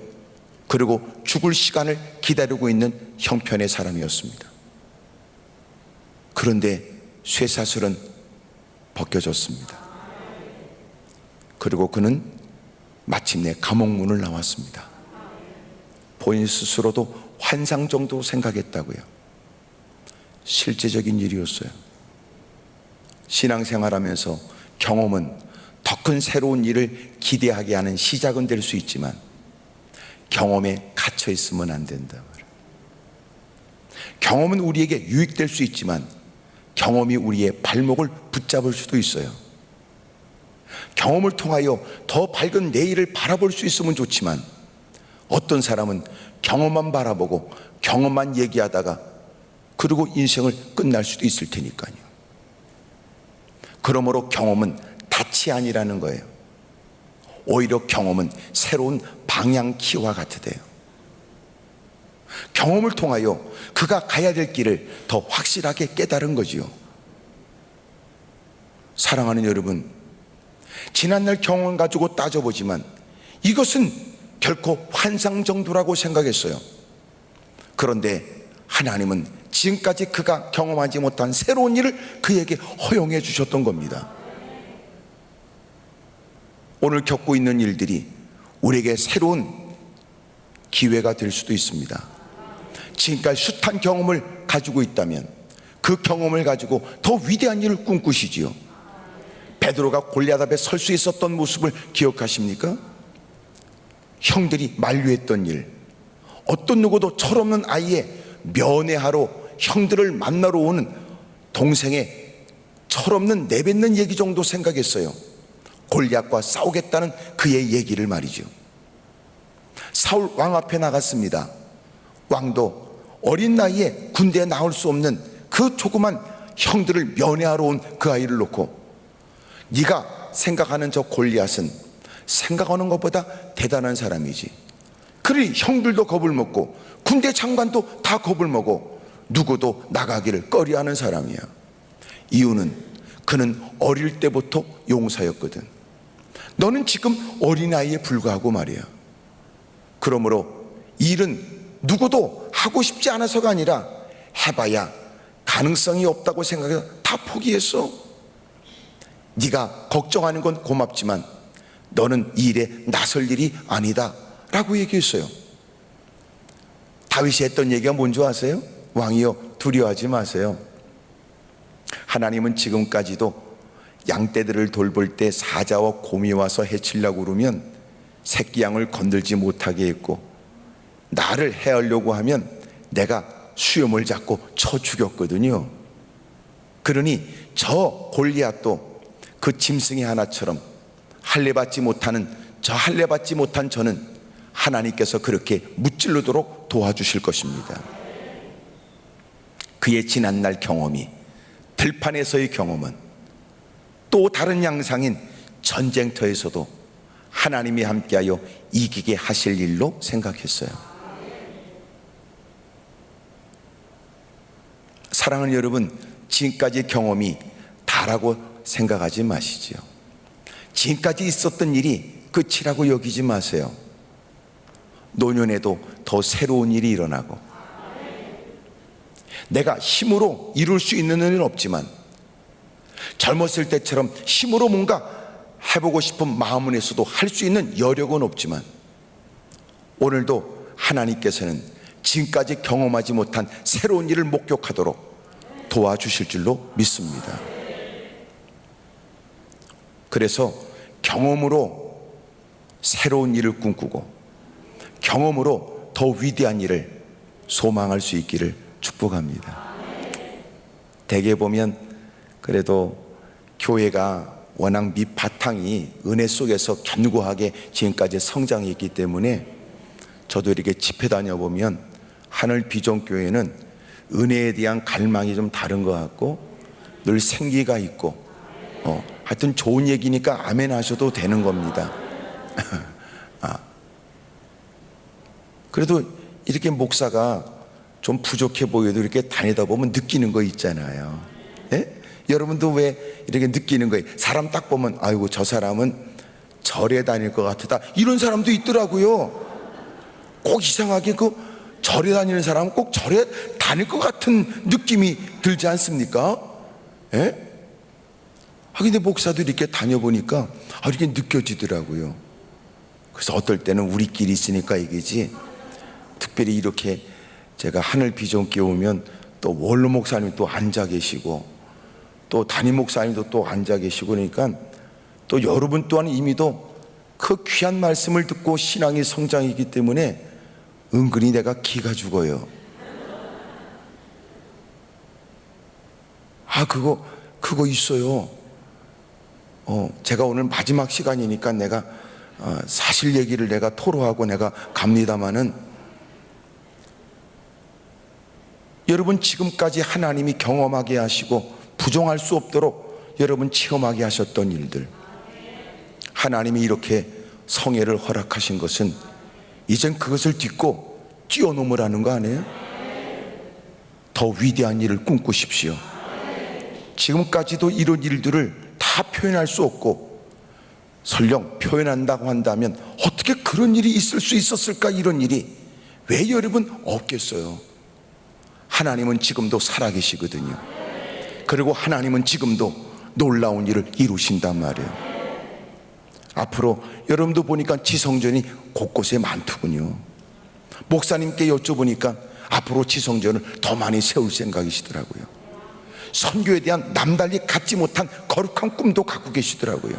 그리고 죽을 시간을 기다리고 있는 형편의 사람이었습니다. 그런데 쇠사슬은 벗겨졌습니다. 그리고 그는 마침내 감옥문을 나왔습니다. 본인 스스로도 환상 정도 생각했다고요. 실제적인 일이었어요. 신앙생활하면서 경험은 더 큰 새로운 일을 기대하게 하는 시작은 될 수 있지만 경험에 갇혀 있으면 안 된다. 경험은 우리에게 유익될 수 있지만 경험이 우리의 발목을 붙잡을 수도 있어요. 경험을 통하여 더 밝은 내일을 바라볼 수 있으면 좋지만 어떤 사람은 경험만 바라보고 경험만 얘기하다가 그리고 인생을 끝날 수도 있을 테니까요. 그러므로 경험은 닻이 아니라는 거예요. 오히려 경험은 새로운 방향키와 같으대요. 경험을 통하여 그가 가야 될 길을 더 확실하게 깨달은 거지요. 사랑하는 여러분, 지난날 경험 가지고 따져보지만 이것은 결코 환상 정도라고 생각했어요. 그런데 하나님은 지금까지 그가 경험하지 못한 새로운 일을 그에게 허용해 주셨던 겁니다. 오늘 겪고 있는 일들이 우리에게 새로운 기회가 될 수도 있습니다. 지금까지 숱한 경험을 가지고 있다면 그 경험을 가지고 더 위대한 일을 꿈꾸시지요. 베드로가 골리앗 앞에 설 수 있었던 모습을 기억하십니까? 형들이 만류했던 일, 어떤 누구도 철없는 아이의 면회하러 형들을 만나러 오는 동생의 철없는 내뱉는 얘기 정도 생각했어요. 골리앗과 싸우겠다는 그의 얘기를 말이죠. 사울 왕 앞에 나갔습니다. 왕도 어린 나이에 군대에 나올 수 없는 그 조그만 형들을 면회하러 온 그 아이를 놓고, 네가 생각하는 저 골리앗은 생각하는 것보다 대단한 사람이지. 그러니 형들도 겁을 먹고 군대 장관도 다 겁을 먹고 누구도 나가기를 꺼려하는 사람이야. 이유는 그는 어릴 때부터 용사였거든. 너는 지금 어린아이에 불과하고 말이야. 그러므로 일은 누구도 하고 싶지 않아서가 아니라 해봐야 가능성이 없다고 생각해서 다 포기했어. 네가 걱정하는 건 고맙지만 너는 이 일에 나설 일이 아니다 라고 얘기했어요. 다윗이 했던 얘기가 뭔지 아세요? 왕이여, 두려워하지 마세요. 하나님은 지금까지도 양떼들을 돌볼 때 사자와 곰이 와서 해치려고 그러면 새끼 양을 건들지 못하게 했고, 나를 해하려고 하면 내가 수염을 잡고 쳐 죽였거든요. 그러니 저 골리앗도 그 짐승의 하나처럼 할례받지 못한 저는 하나님께서 그렇게 무찔르도록 도와주실 것입니다. 그의 지난날 경험이, 들판에서의 경험은 또 다른 양상인 전쟁터에서도 하나님이 함께하여 이기게 하실 일로 생각했어요. 사랑하는 여러분, 지금까지 경험이 다라고 생각하지 마시지요. 지금까지 있었던 일이 끝이라고 여기지 마세요. 노년에도 더 새로운 일이 일어나고, 내가 힘으로 이룰 수 있는 일은 없지만 젊었을 때처럼 힘으로 뭔가 해보고 싶은 마음은 있어도 할 수 있는 여력은 없지만 오늘도 하나님께서는 지금까지 경험하지 못한 새로운 일을 목격하도록 도와주실 줄로 믿습니다. 그래서 경험으로 새로운 일을 꿈꾸고 경험으로 더 위대한 일을 소망할 수 있기를 축복합니다. 대개 보면 그래도 교회가 워낙 밑바탕이 은혜 속에서 견고하게 지금까지 성장했기 때문에 저도 이렇게 집회 다녀보면 하늘 비전교회는 은혜에 대한 갈망이 좀 다른 것 같고 늘 생기가 있고 하여튼 좋은 얘기니까 아멘 하셔도 되는 겁니다. 그래도 이렇게 목사가 좀 부족해 보여도 이렇게 다니다 보면 느끼는 거 있잖아요. 예? 여러분도 왜 이렇게 느끼는 거예요? 사람 딱 보면 아이고 저 사람은 절에 다닐 것 같다, 이런 사람도 있더라고요. 꼭 이상하게 그 절에 다니는 사람은 꼭 절에 다닐 것 같은 느낌이 들지 않습니까? 예? 근데 목사도 이렇게 다녀보니까 이렇게 느껴지더라고요. 그래서 어떨 때는 우리끼리 있으니까 이기지, 특별히 이렇게 제가 하늘 비전교회 오면 또 원로 목사님 또 앉아 계시고 또 담임 목사님도 또 앉아 계시고, 그러니까 또 여러분 또한 이미도 그 귀한 말씀을 듣고 신앙이 성장이기 때문에 은근히 내가 기가 죽어요. 그거 있어요. 제가 오늘 마지막 시간이니까 내가 사실 얘기를 내가 토로하고 내가 갑니다마는 여러분 지금까지 하나님이 경험하게 하시고 부정할 수 없도록 여러분 체험하게 하셨던 일들, 하나님이 이렇게 성회를 허락하신 것은 이젠 그것을 딛고 뛰어넘으라는 거 아니에요? 더 위대한 일을 꿈꾸십시오. 지금까지도 이런 일들을 다 표현할 수 없고, 설령 표현한다고 한다면 어떻게 그런 일이 있을 수 있었을까? 이런 일이 왜 여러분 없겠어요? 하나님은 지금도 살아계시거든요. 그리고 하나님은 지금도 놀라운 일을 이루신단 말이에요. 앞으로 여러분도 보니까 지성전이 곳곳에 많더군요. 목사님께 여쭤보니까 앞으로 지성전을 더 많이 세울 생각이시더라고요. 선교에 대한 남달리 갖지 못한 거룩한 꿈도 갖고 계시더라고요.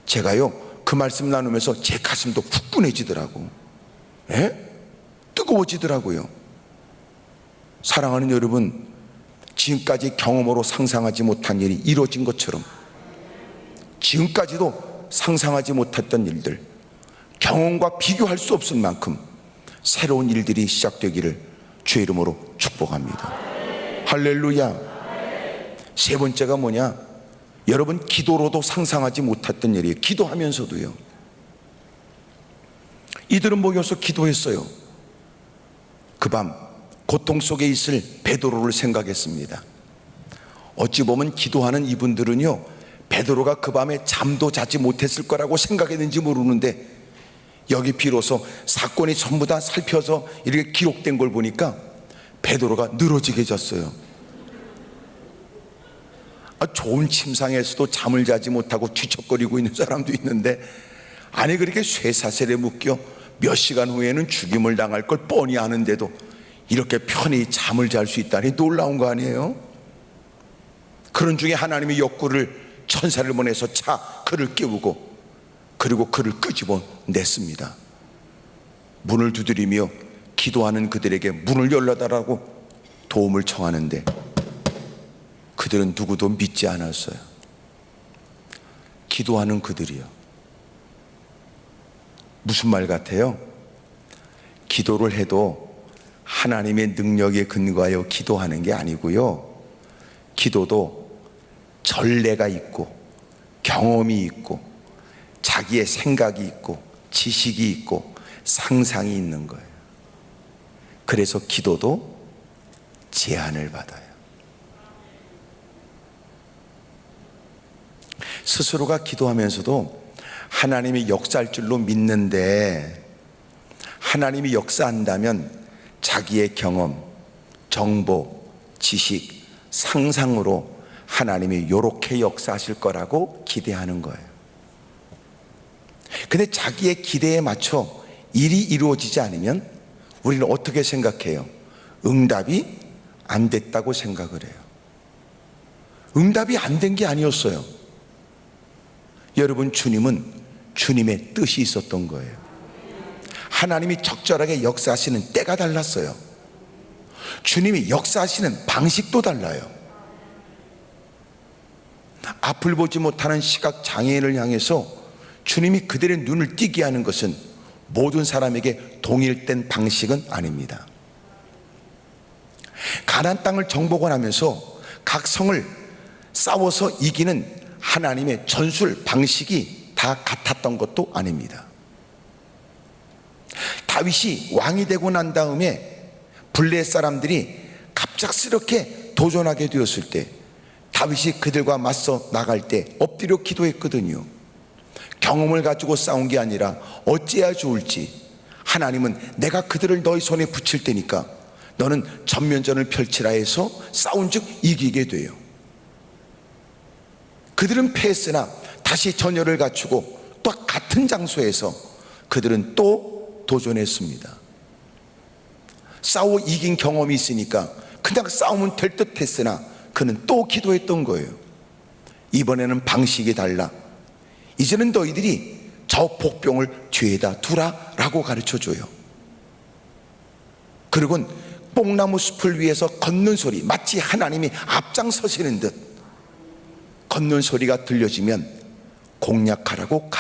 제가요, 그 말씀 나누면서 제 가슴도 후끈해지더라고. 뜨거워지더라고요. 사랑하는 여러분, 지금까지 경험으로 상상하지 못한 일이 이루어진 것처럼 지금까지도 상상하지 못했던 일들, 경험과 비교할 수 없을 만큼 새로운 일들이 시작되기를 주의 이름으로 축복합니다. 할렐루야. 세 번째가 뭐냐? 여러분, 기도로도 상상하지 못했던 일이에요. 기도하면서도요. 이들은 모여서 기도했어요. 그 밤 고통 속에 있을 베드로를 생각했습니다. 어찌 보면 기도하는 이분들은요, 베드로가 그 밤에 잠도 자지 못했을 거라고 생각했는지 모르는데, 여기 비로소 사건이 전부 다 살펴서 이렇게 기록된 걸 보니까 베드로가 늘어지게 잤어요. 좋은 침상에서도 잠을 자지 못하고 뒤척거리고 있는 사람도 있는데, 아니 그렇게 쇠사슬에 묶여 몇 시간 후에는 죽임을 당할 걸 뻔히 아는데도 이렇게 편히 잠을 잘 수 있다니 놀라운 거 아니에요? 그런 중에 하나님이 역구를 천사를 보내서 그를 깨우고, 그리고 그를 끄집어 냈습니다. 문을 두드리며 기도하는 그들에게 문을 열어달라고 도움을 청하는데 그들은 누구도 믿지 않았어요. 기도하는 그들이요. 무슨 말 같아요? 기도를 해도 하나님의 능력에 근거하여 기도하는 게 아니고요, 기도도 전례가 있고 경험이 있고 자기의 생각이 있고 지식이 있고 상상이 있는 거예요. 그래서 기도도 제한을 받아요. 스스로가 기도하면서도 하나님이 역사할 줄로 믿는데, 하나님이 역사한다면 자기의 경험, 정보, 지식, 상상으로 하나님이 이렇게 역사하실 거라고 기대하는 거예요. 근데 자기의 기대에 맞춰 일이 이루어지지 않으면 우리는 어떻게 생각해요? 응답이 안 됐다고 생각을 해요. 응답이 안 된 게 아니었어요. 여러분, 주님은 주님의 뜻이 있었던 거예요. 하나님이 적절하게 역사하시는 때가 달랐어요. 주님이 역사하시는 방식도 달라요. 앞을 보지 못하는 시각 장애인을 향해서 주님이 그들의 눈을 띄게 하는 것은 모든 사람에게 동일된 방식은 아닙니다. 가나안 땅을 정복하면서 각 성을 싸워서 이기는 하나님의 전술 방식이 다 같았던 것도 아닙니다. 다윗이 왕이 되고 난 다음에 블레 사람들이 갑작스럽게 도전하게 되었을 때 다윗이 그들과 맞서 나갈 때 엎드려 기도했거든요. 경험을 가지고 싸운 게 아니라 어찌해야 좋을지, 하나님은 내가 그들을 너희 손에 붙일 테니까 너는 전면전을 펼치라 해서 싸운 즉 이기게 돼요. 그들은 패했으나 다시 전열을 갖추고 또 같은 장소에서 그들은 또 도전했습니다. 싸워 이긴 경험이 있으니까 그냥 싸우면 될 듯 했으나 그는 또 기도했던 거예요. 이번에는 방식이 달라. 이제는 너희들이 저 복병을 뒤에다 두라 라고 가르쳐줘요. 그리고는 뽕나무 숲을 위해서 걷는 소리, 마치 하나님이 앞장서시는 듯 걷는 소리가 들려지면 공략하라고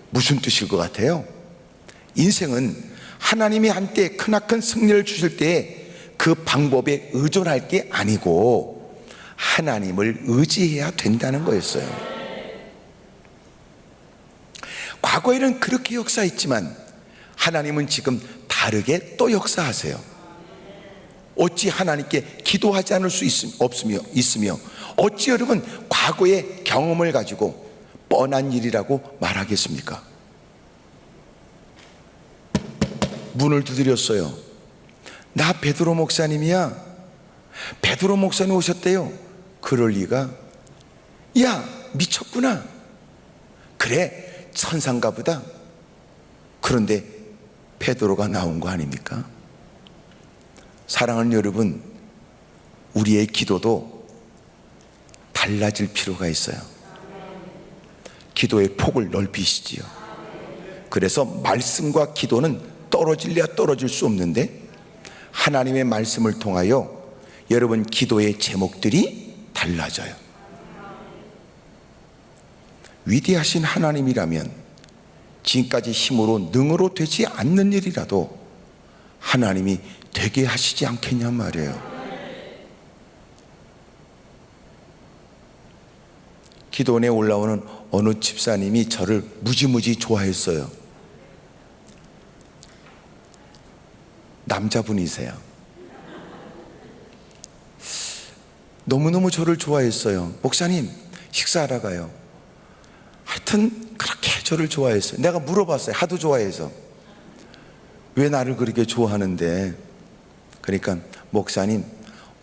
무슨 뜻일 것 같아요? 인생은 하나님이 한때 크나큰 승리를 주실 때 그 방법에 의존할 게 아니고 하나님을 의지해야 된다는 거였어요. 과거에는 그렇게 역사했지만 하나님은 지금 다르게 또 역사하세요. 어찌 하나님께 기도하지 않을 수 있으며 어찌 여러분 과거의 경험을 가지고 뻔한 일이라고 말하겠습니까? 문을 두드렸어요. 나 베드로 목사님이야. 베드로 목사님 오셨대요. 그럴 리가. 야, 미쳤구나. 그래, 천상가 보다. 그런데 베드로가 나온 거 아닙니까? 사랑하는 여러분, 우리의 기도도 달라질 필요가 있어요. 기도의 폭을 넓히시지요. 그래서 말씀과 기도는 떨어질래야 떨어질 수 없는데 하나님의 말씀을 통하여 여러분 기도의 제목들이 달라져요. 위대하신 하나님이라면 지금까지 힘으로 능으로 되지 않는 일이라도 하나님이 되게 하시지 않겠냐 말이에요. 기도원에 올라오는 어느 집사님이 저를 무지무지 좋아했어요. 남자분이세요. 너무너무 저를 좋아했어요. 목사님, 식사하러 가요. 하여튼 그렇게 저를 좋아했어요. 내가 물어봤어요. 하도 좋아해서. 왜 나를 그렇게 좋아하는데? 그러니까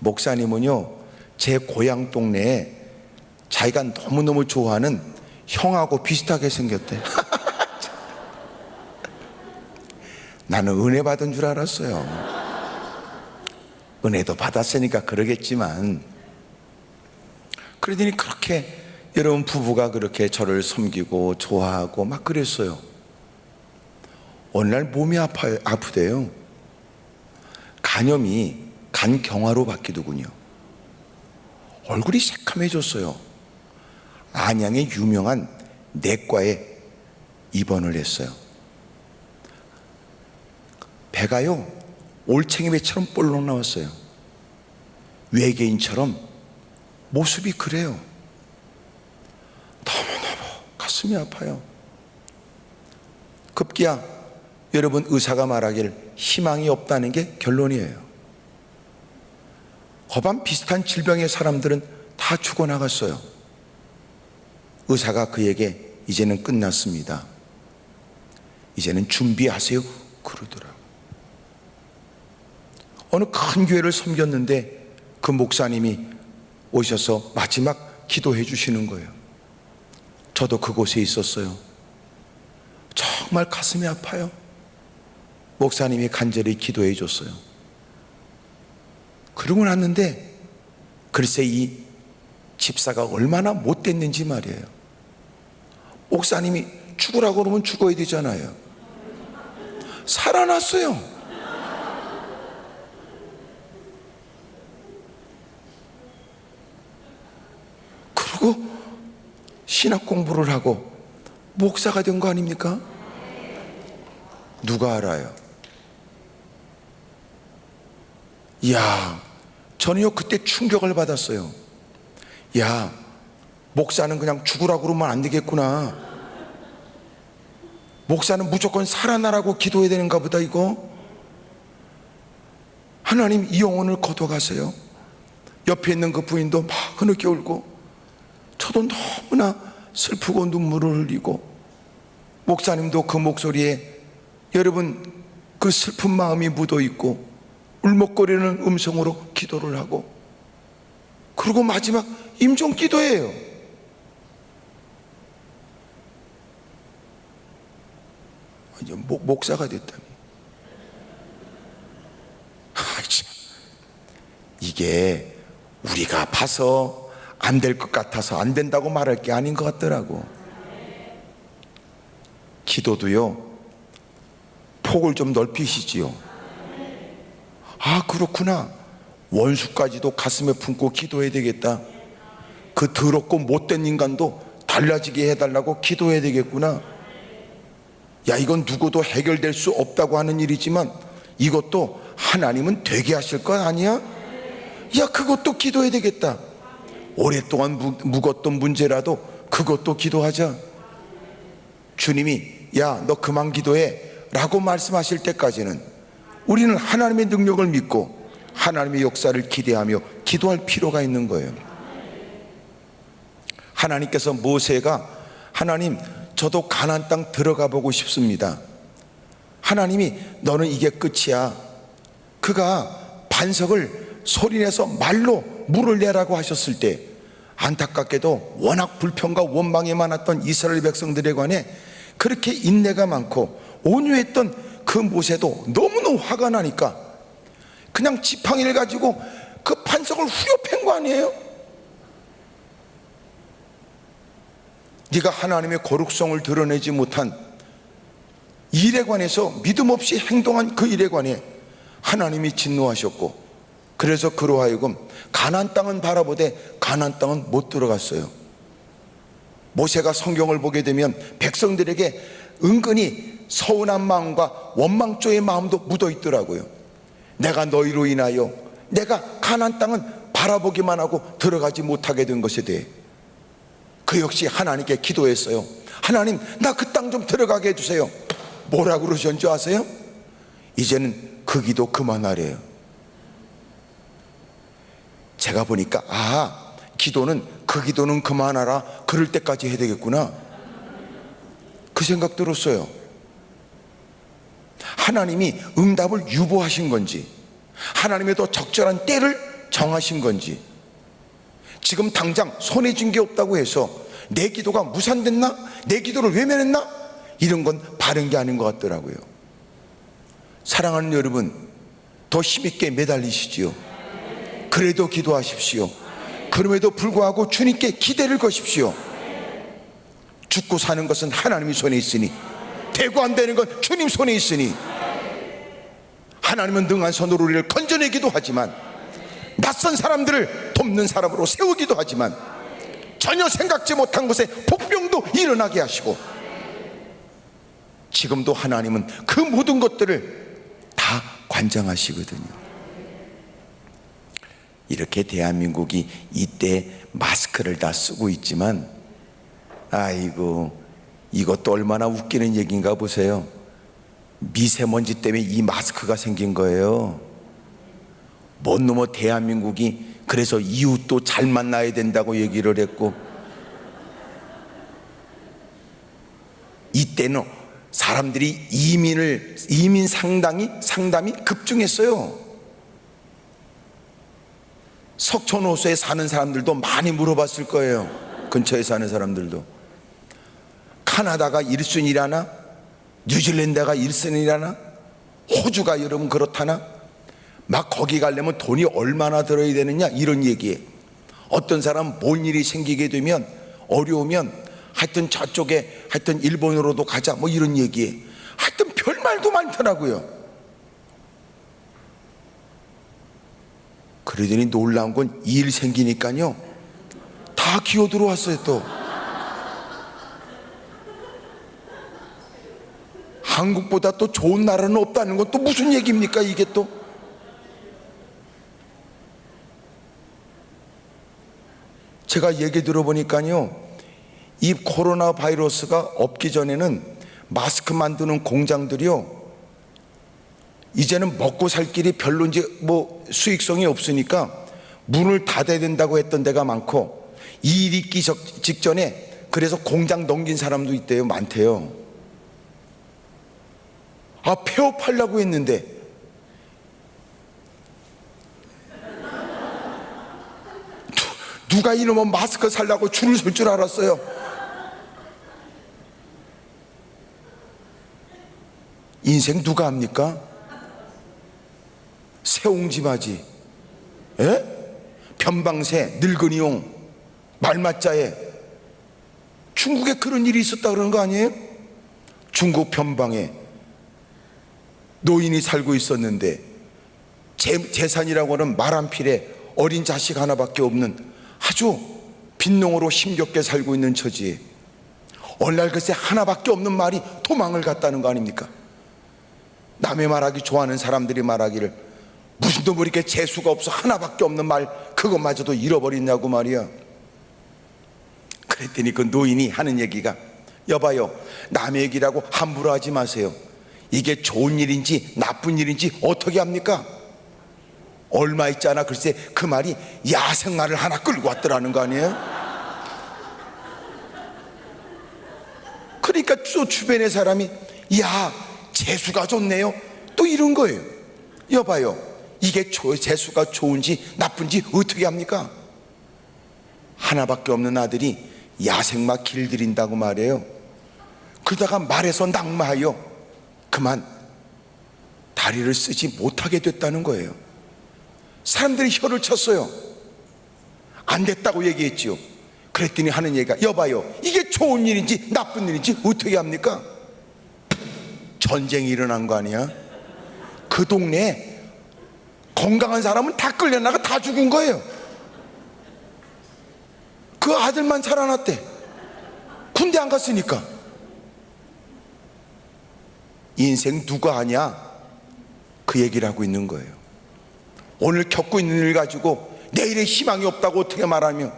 목사님은요 제 고향 동네에 자기가 너무너무 좋아하는 형하고 비슷하게 생겼대. 나는 은혜 받은 줄 알았어요. 은혜도 받았으니까 그러겠지만, 그러더니 그렇게 여러분 부부가 그렇게 저를 섬기고 좋아하고 막 그랬어요. 어느 날 몸이 아프대요. 간염이 간경화로 바뀌더군요. 얼굴이 새카매졌어요. 안양의 유명한 내과에 입원을 했어요. 배가요 올챙이배처럼 볼록 나왔어요. 외계인처럼 모습이 그래요. 너무너무 가슴이 아파요. 급기야 여러분 의사가 말하길 희망이 없다는 게 결론이에요. 거반 비슷한 질병의 사람들은 다 죽어나갔어요. 의사가 그에게 이제는 끝났습니다. 이제는 준비하세요 그러더라고요. 어느 큰 교회를 섬겼는데 그 목사님이 오셔서 마지막 기도해 주시는 거예요. 저도 그곳에 있었어요. 정말 가슴이 아파요. 목사님이 간절히 기도해 줬어요. 그러고 났는데 글쎄 이 집사가 얼마나 못됐는지 말이에요. 목사님이 죽으라고 그러면 죽어야 되잖아요. 살아났어요. 그리고 신학 공부를 하고 목사가 된 거 아닙니까? 누가 알아요? 이야, 저는요 그때 충격을 받았어요. 야, 목사는 그냥 죽으라고 그러면 안 되겠구나. 목사는 무조건 살아나라고 기도해야 되는가 보다. 이거 하나님 이 영혼을 거둬가세요. 옆에 있는 그 부인도 막 흐느껴 울고 저도 너무나 슬프고 눈물을 흘리고, 목사님도 그 목소리에 여러분 그 슬픈 마음이 묻어 있고 울먹거리는 음성으로 기도를 하고, 그리고 마지막 임종 기도예요. 이제 목사가 됐다니. 이게 우리가 봐서 안 될 것 같아서 안 된다고 말할 게 아닌 것 같더라고. 기도도요 폭을 좀 넓히시지요. 아, 그렇구나. 원수까지도 가슴에 품고 기도해야 되겠다. 그 더럽고 못된 인간도 달라지게 해달라고 기도해야 되겠구나. 야, 이건 누구도 해결될 수 없다고 하는 일이지만 이것도 하나님은 되게 하실 것 아니야? 야, 그것도 기도해야 되겠다. 오랫동안 묵었던 문제라도 그것도 기도하자. 주님이 야, 너 그만 기도해 라고 말씀하실 때까지는 우리는 하나님의 능력을 믿고 하나님의 역사를 기대하며 기도할 필요가 있는 거예요. 하나님께서 모세가 하나님, 저도 가나안 땅 들어가 보고 싶습니다. 하나님이 너는 이게 끝이야. 그가 반석을 소리내서 말로 물을 내라고 하셨을 때 안타깝게도 워낙 불평과 원망이 많았던 이스라엘 백성들에 관해 그렇게 인내가 많고 온유했던 그 모세도 너무너무 화가 나니까 그냥 지팡이를 가지고 그 반석을 후려 팬 거 아니에요? 네가 하나님의 거룩성을 드러내지 못한 일에 관해서 믿음 없이 행동한 그 일에 관해 하나님이 진노하셨고, 그래서 그로 하여금 가나안 땅은 바라보되 가나안 땅은 못 들어갔어요. 모세가 성경을 보게 되면 백성들에게 은근히 서운한 마음과 원망조의 마음도 묻어 있더라고요. 내가 너희로 인하여 내가 가나안 땅은 바라보기만 하고 들어가지 못하게 된 것에 대해 그 역시 하나님께 기도했어요. 하나님, 나 그 땅 좀 들어가게 해주세요. 뭐라고 그러셨는지 아세요? 이제는 그 기도 그만하래요. 제가 보니까 기도는 그 기도는 그만하라, 그럴 때까지 해야 되겠구나, 그 생각 들었어요. 하나님이 응답을 유보하신 건지, 하나님의 더 적절한 때를 정하신 건지, 지금 당장 손에 쥔 게 없다고 해서 내 기도가 무산됐나? 내 기도를 외면했나? 이런 건 바른 게 아닌 것 같더라고요. 사랑하는 여러분, 더 힘있게 매달리시지요. 그래도 기도하십시오. 그럼에도 불구하고 주님께 기대를 거십시오. 죽고 사는 것은 하나님의 손에 있으니, 되고 안 되는 건 주님 손에 있으니, 하나님은 능한 손으로 우리를 건져내기도 하지만 낯선 사람들을 돕는 사람으로 세우기도 하지만 전혀 생각지 못한 곳에 복병도 일어나게 하시고, 지금도 하나님은 그 모든 것들을 다 관장하시거든요. 이렇게 대한민국이 이때 마스크를 다 쓰고 있지만, 아이고, 이것도 얼마나 웃기는 얘기인가 보세요. 미세먼지 때문에 이 마스크가 생긴 거예요. 뭔 놈의 대한민국이 그래서 이웃도 잘 만나야 된다고 얘기를 했고, 이때는 사람들이 이민 상담이 급증했어요. 석촌호수에 사는 사람들도 많이 물어봤을 거예요. 근처에 사는 사람들도 카나다가 1순위라나, 뉴질랜드가 1순위라나, 호주가 여러분 그렇다나, 막 거기 가려면 돈이 얼마나 들어야 되느냐, 이런 얘기에 어떤 사람 뭔 일이 생기게 되면 어려우면 하여튼 저쪽에 하여튼 일본으로도 가자, 뭐 이런 얘기에 하여튼 별말도 많더라고요. 그러더니 놀라운 건 일 생기니까요 다 기어 들어왔어요. 또 한국보다 또 좋은 나라는 없다는 건 또 무슨 얘기입니까? 이게 또 제가 얘기 들어보니까요, 이 코로나 바이러스가 없기 전에는 마스크 만드는 공장들이요, 이제는 먹고 살 길이 별로 이제 뭐 수익성이 없으니까 문을 닫아야 된다고 했던 데가 많고, 이 일 있기 직전에 그래서 공장 넘긴 사람도 있대요. 많대요. 폐업하려고 했는데 누가 이놈의 마스크 살라고 줄을 설 줄 알았어요? 인생 누가 합니까? 새옹지마지, 변방새, 늙은이용, 말맞자에 중국에 그런 일이 있었다 그러는 거 아니에요? 중국 변방에 노인이 살고 있었는데 재산이라고 하는 말 한 필에 어린 자식 하나밖에 없는 아주 빈농으로 힘겹게 살고 있는 처지에 어느 날 글쎄 하나밖에 없는 말이 도망을 갔다는 거 아닙니까? 남의 말하기 좋아하는 사람들이 말하기를 무슨 놈 이렇게 재수가 없어 하나밖에 없는 말 그것마저도 잃어버렸냐고 말이야. 그랬더니 그 노인이 하는 얘기가, 여봐요, 남의 얘기라고 함부로 하지 마세요. 이게 좋은 일인지 나쁜 일인지 어떻게 합니까? 얼마 있잖아 글쎄 그 말이 야생마를 하나 끌고 왔더라는 거 아니에요? 그러니까 또 주변의 사람이 야 재수가 좋네요 또 이런 거예요. 여봐요, 이게 재수가 좋은지 나쁜지 어떻게 합니까? 하나밖에 없는 아들이 야생마 길들인다고 말해요. 그러다가 말에서 낙마하여 그만 다리를 쓰지 못하게 됐다는 거예요. 사람들이 혀를 쳤어요. 안 됐다고 얘기했지요. 그랬더니 하는 얘기가, 여봐요, 이게 좋은 일인지 나쁜 일인지 어떻게 합니까? 전쟁이 일어난 거 아니야? 그 동네에 건강한 사람은 다 끌려나가 다 죽은 거예요. 그 아들만 살아났대. 군대 안 갔으니까. 인생 누가 아냐? 그 얘기를 하고 있는 거예요. 오늘 겪고 있는 일 가지고 내일의 희망이 없다고 어떻게 말하며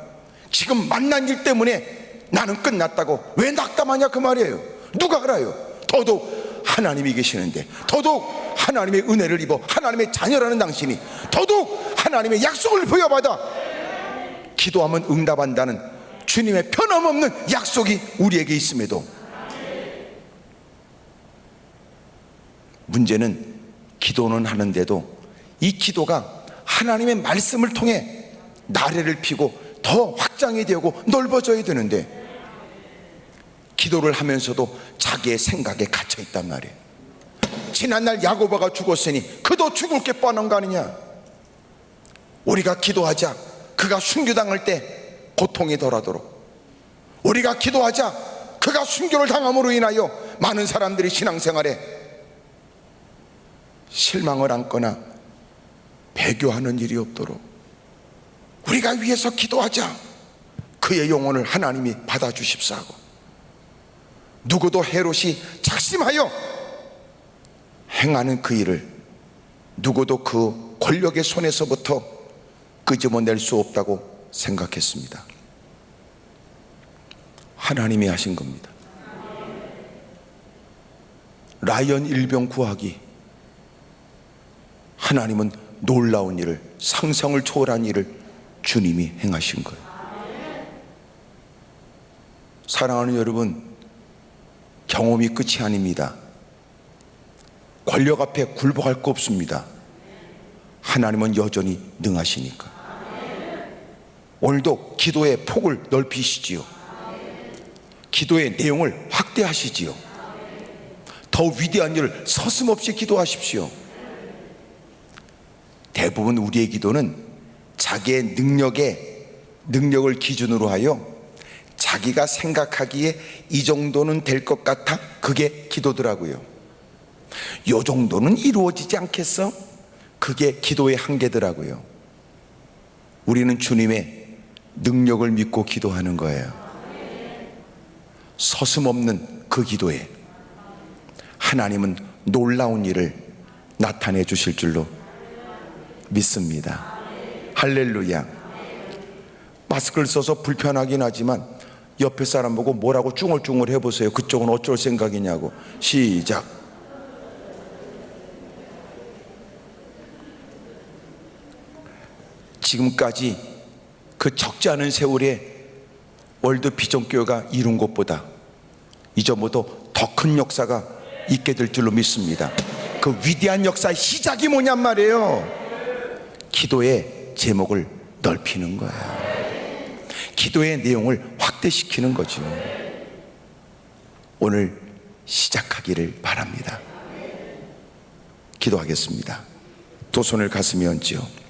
지금 만난 일 때문에 나는 끝났다고 왜 낙담하냐 그 말이에요. 누가 알아요? 더더욱 하나님이 계시는데, 더더욱 하나님의 은혜를 입어 하나님의 자녀라는 당신이 더더욱 하나님의 약속을 부여받아 기도하면 응답한다는 주님의 변함없는 약속이 우리에게 있음에도 문제는 기도는 하는데도 이 기도가 하나님의 말씀을 통해 나래를 피고 더 확장이 되고 넓어져야 되는데 기도를 하면서도 자기의 생각에 갇혀 있단 말이에요. 지난날 야고보가 죽었으니 그도 죽을 게 뻔한 거 아니냐. 우리가 기도하자 그가 순교당할 때 고통이 덜하도록, 우리가 기도하자 그가 순교를 당함으로 인하여 많은 사람들이 신앙생활에 실망을 안거나 배교하는 일이 없도록 우리가 위해서 기도하자 그의 영혼을 하나님이 받아주십사하고, 누구도 헤롯이 작심하여 행하는 그 일을 누구도 그 권력의 손에서부터 끄집어낼 수 없다고 생각했습니다. 하나님이 하신 겁니다. 라이언 일병 구하기, 하나님은 놀라운 일을, 상상을 초월한 일을 주님이 행하신 거예요. 사랑하는 여러분, 경험이 끝이 아닙니다. 권력 앞에 굴복할 거 없습니다. 하나님은 여전히 능하시니까. 오늘도 기도의 폭을 넓히시지요. 기도의 내용을 확대하시지요. 더 위대한 일을 서슴없이 기도하십시오. 대부분 우리의 기도는 자기의 능력을 기준으로 하여 자기가 생각하기에 이 정도는 될 것 같아, 그게 기도더라고요. 요 정도는 이루어지지 않겠어? 그게 기도의 한계더라고요. 우리는 주님의 능력을 믿고 기도하는 거예요. 서슴없는 그 기도에 하나님은 놀라운 일을 나타내 주실 줄로 믿습니다. 할렐루야. 마스크를 써서 불편하긴 하지만 옆에 사람 보고 뭐라고 쭝얼쭝얼 해보세요. 그쪽은 어쩔 생각이냐고. 시작. 지금까지 그 적지 않은 세월에 월드 비전교회가 이룬 것보다 이전보다 더 큰 역사가 있게 될 줄로 믿습니다. 그 위대한 역사의 시작이 뭐냔 말이에요. 기도의 제목을 넓히는 거예요. 기도의 내용을 확대시키는 거죠. 오늘 시작하기를 바랍니다. 기도하겠습니다. 두 손을 가슴에 얹지요.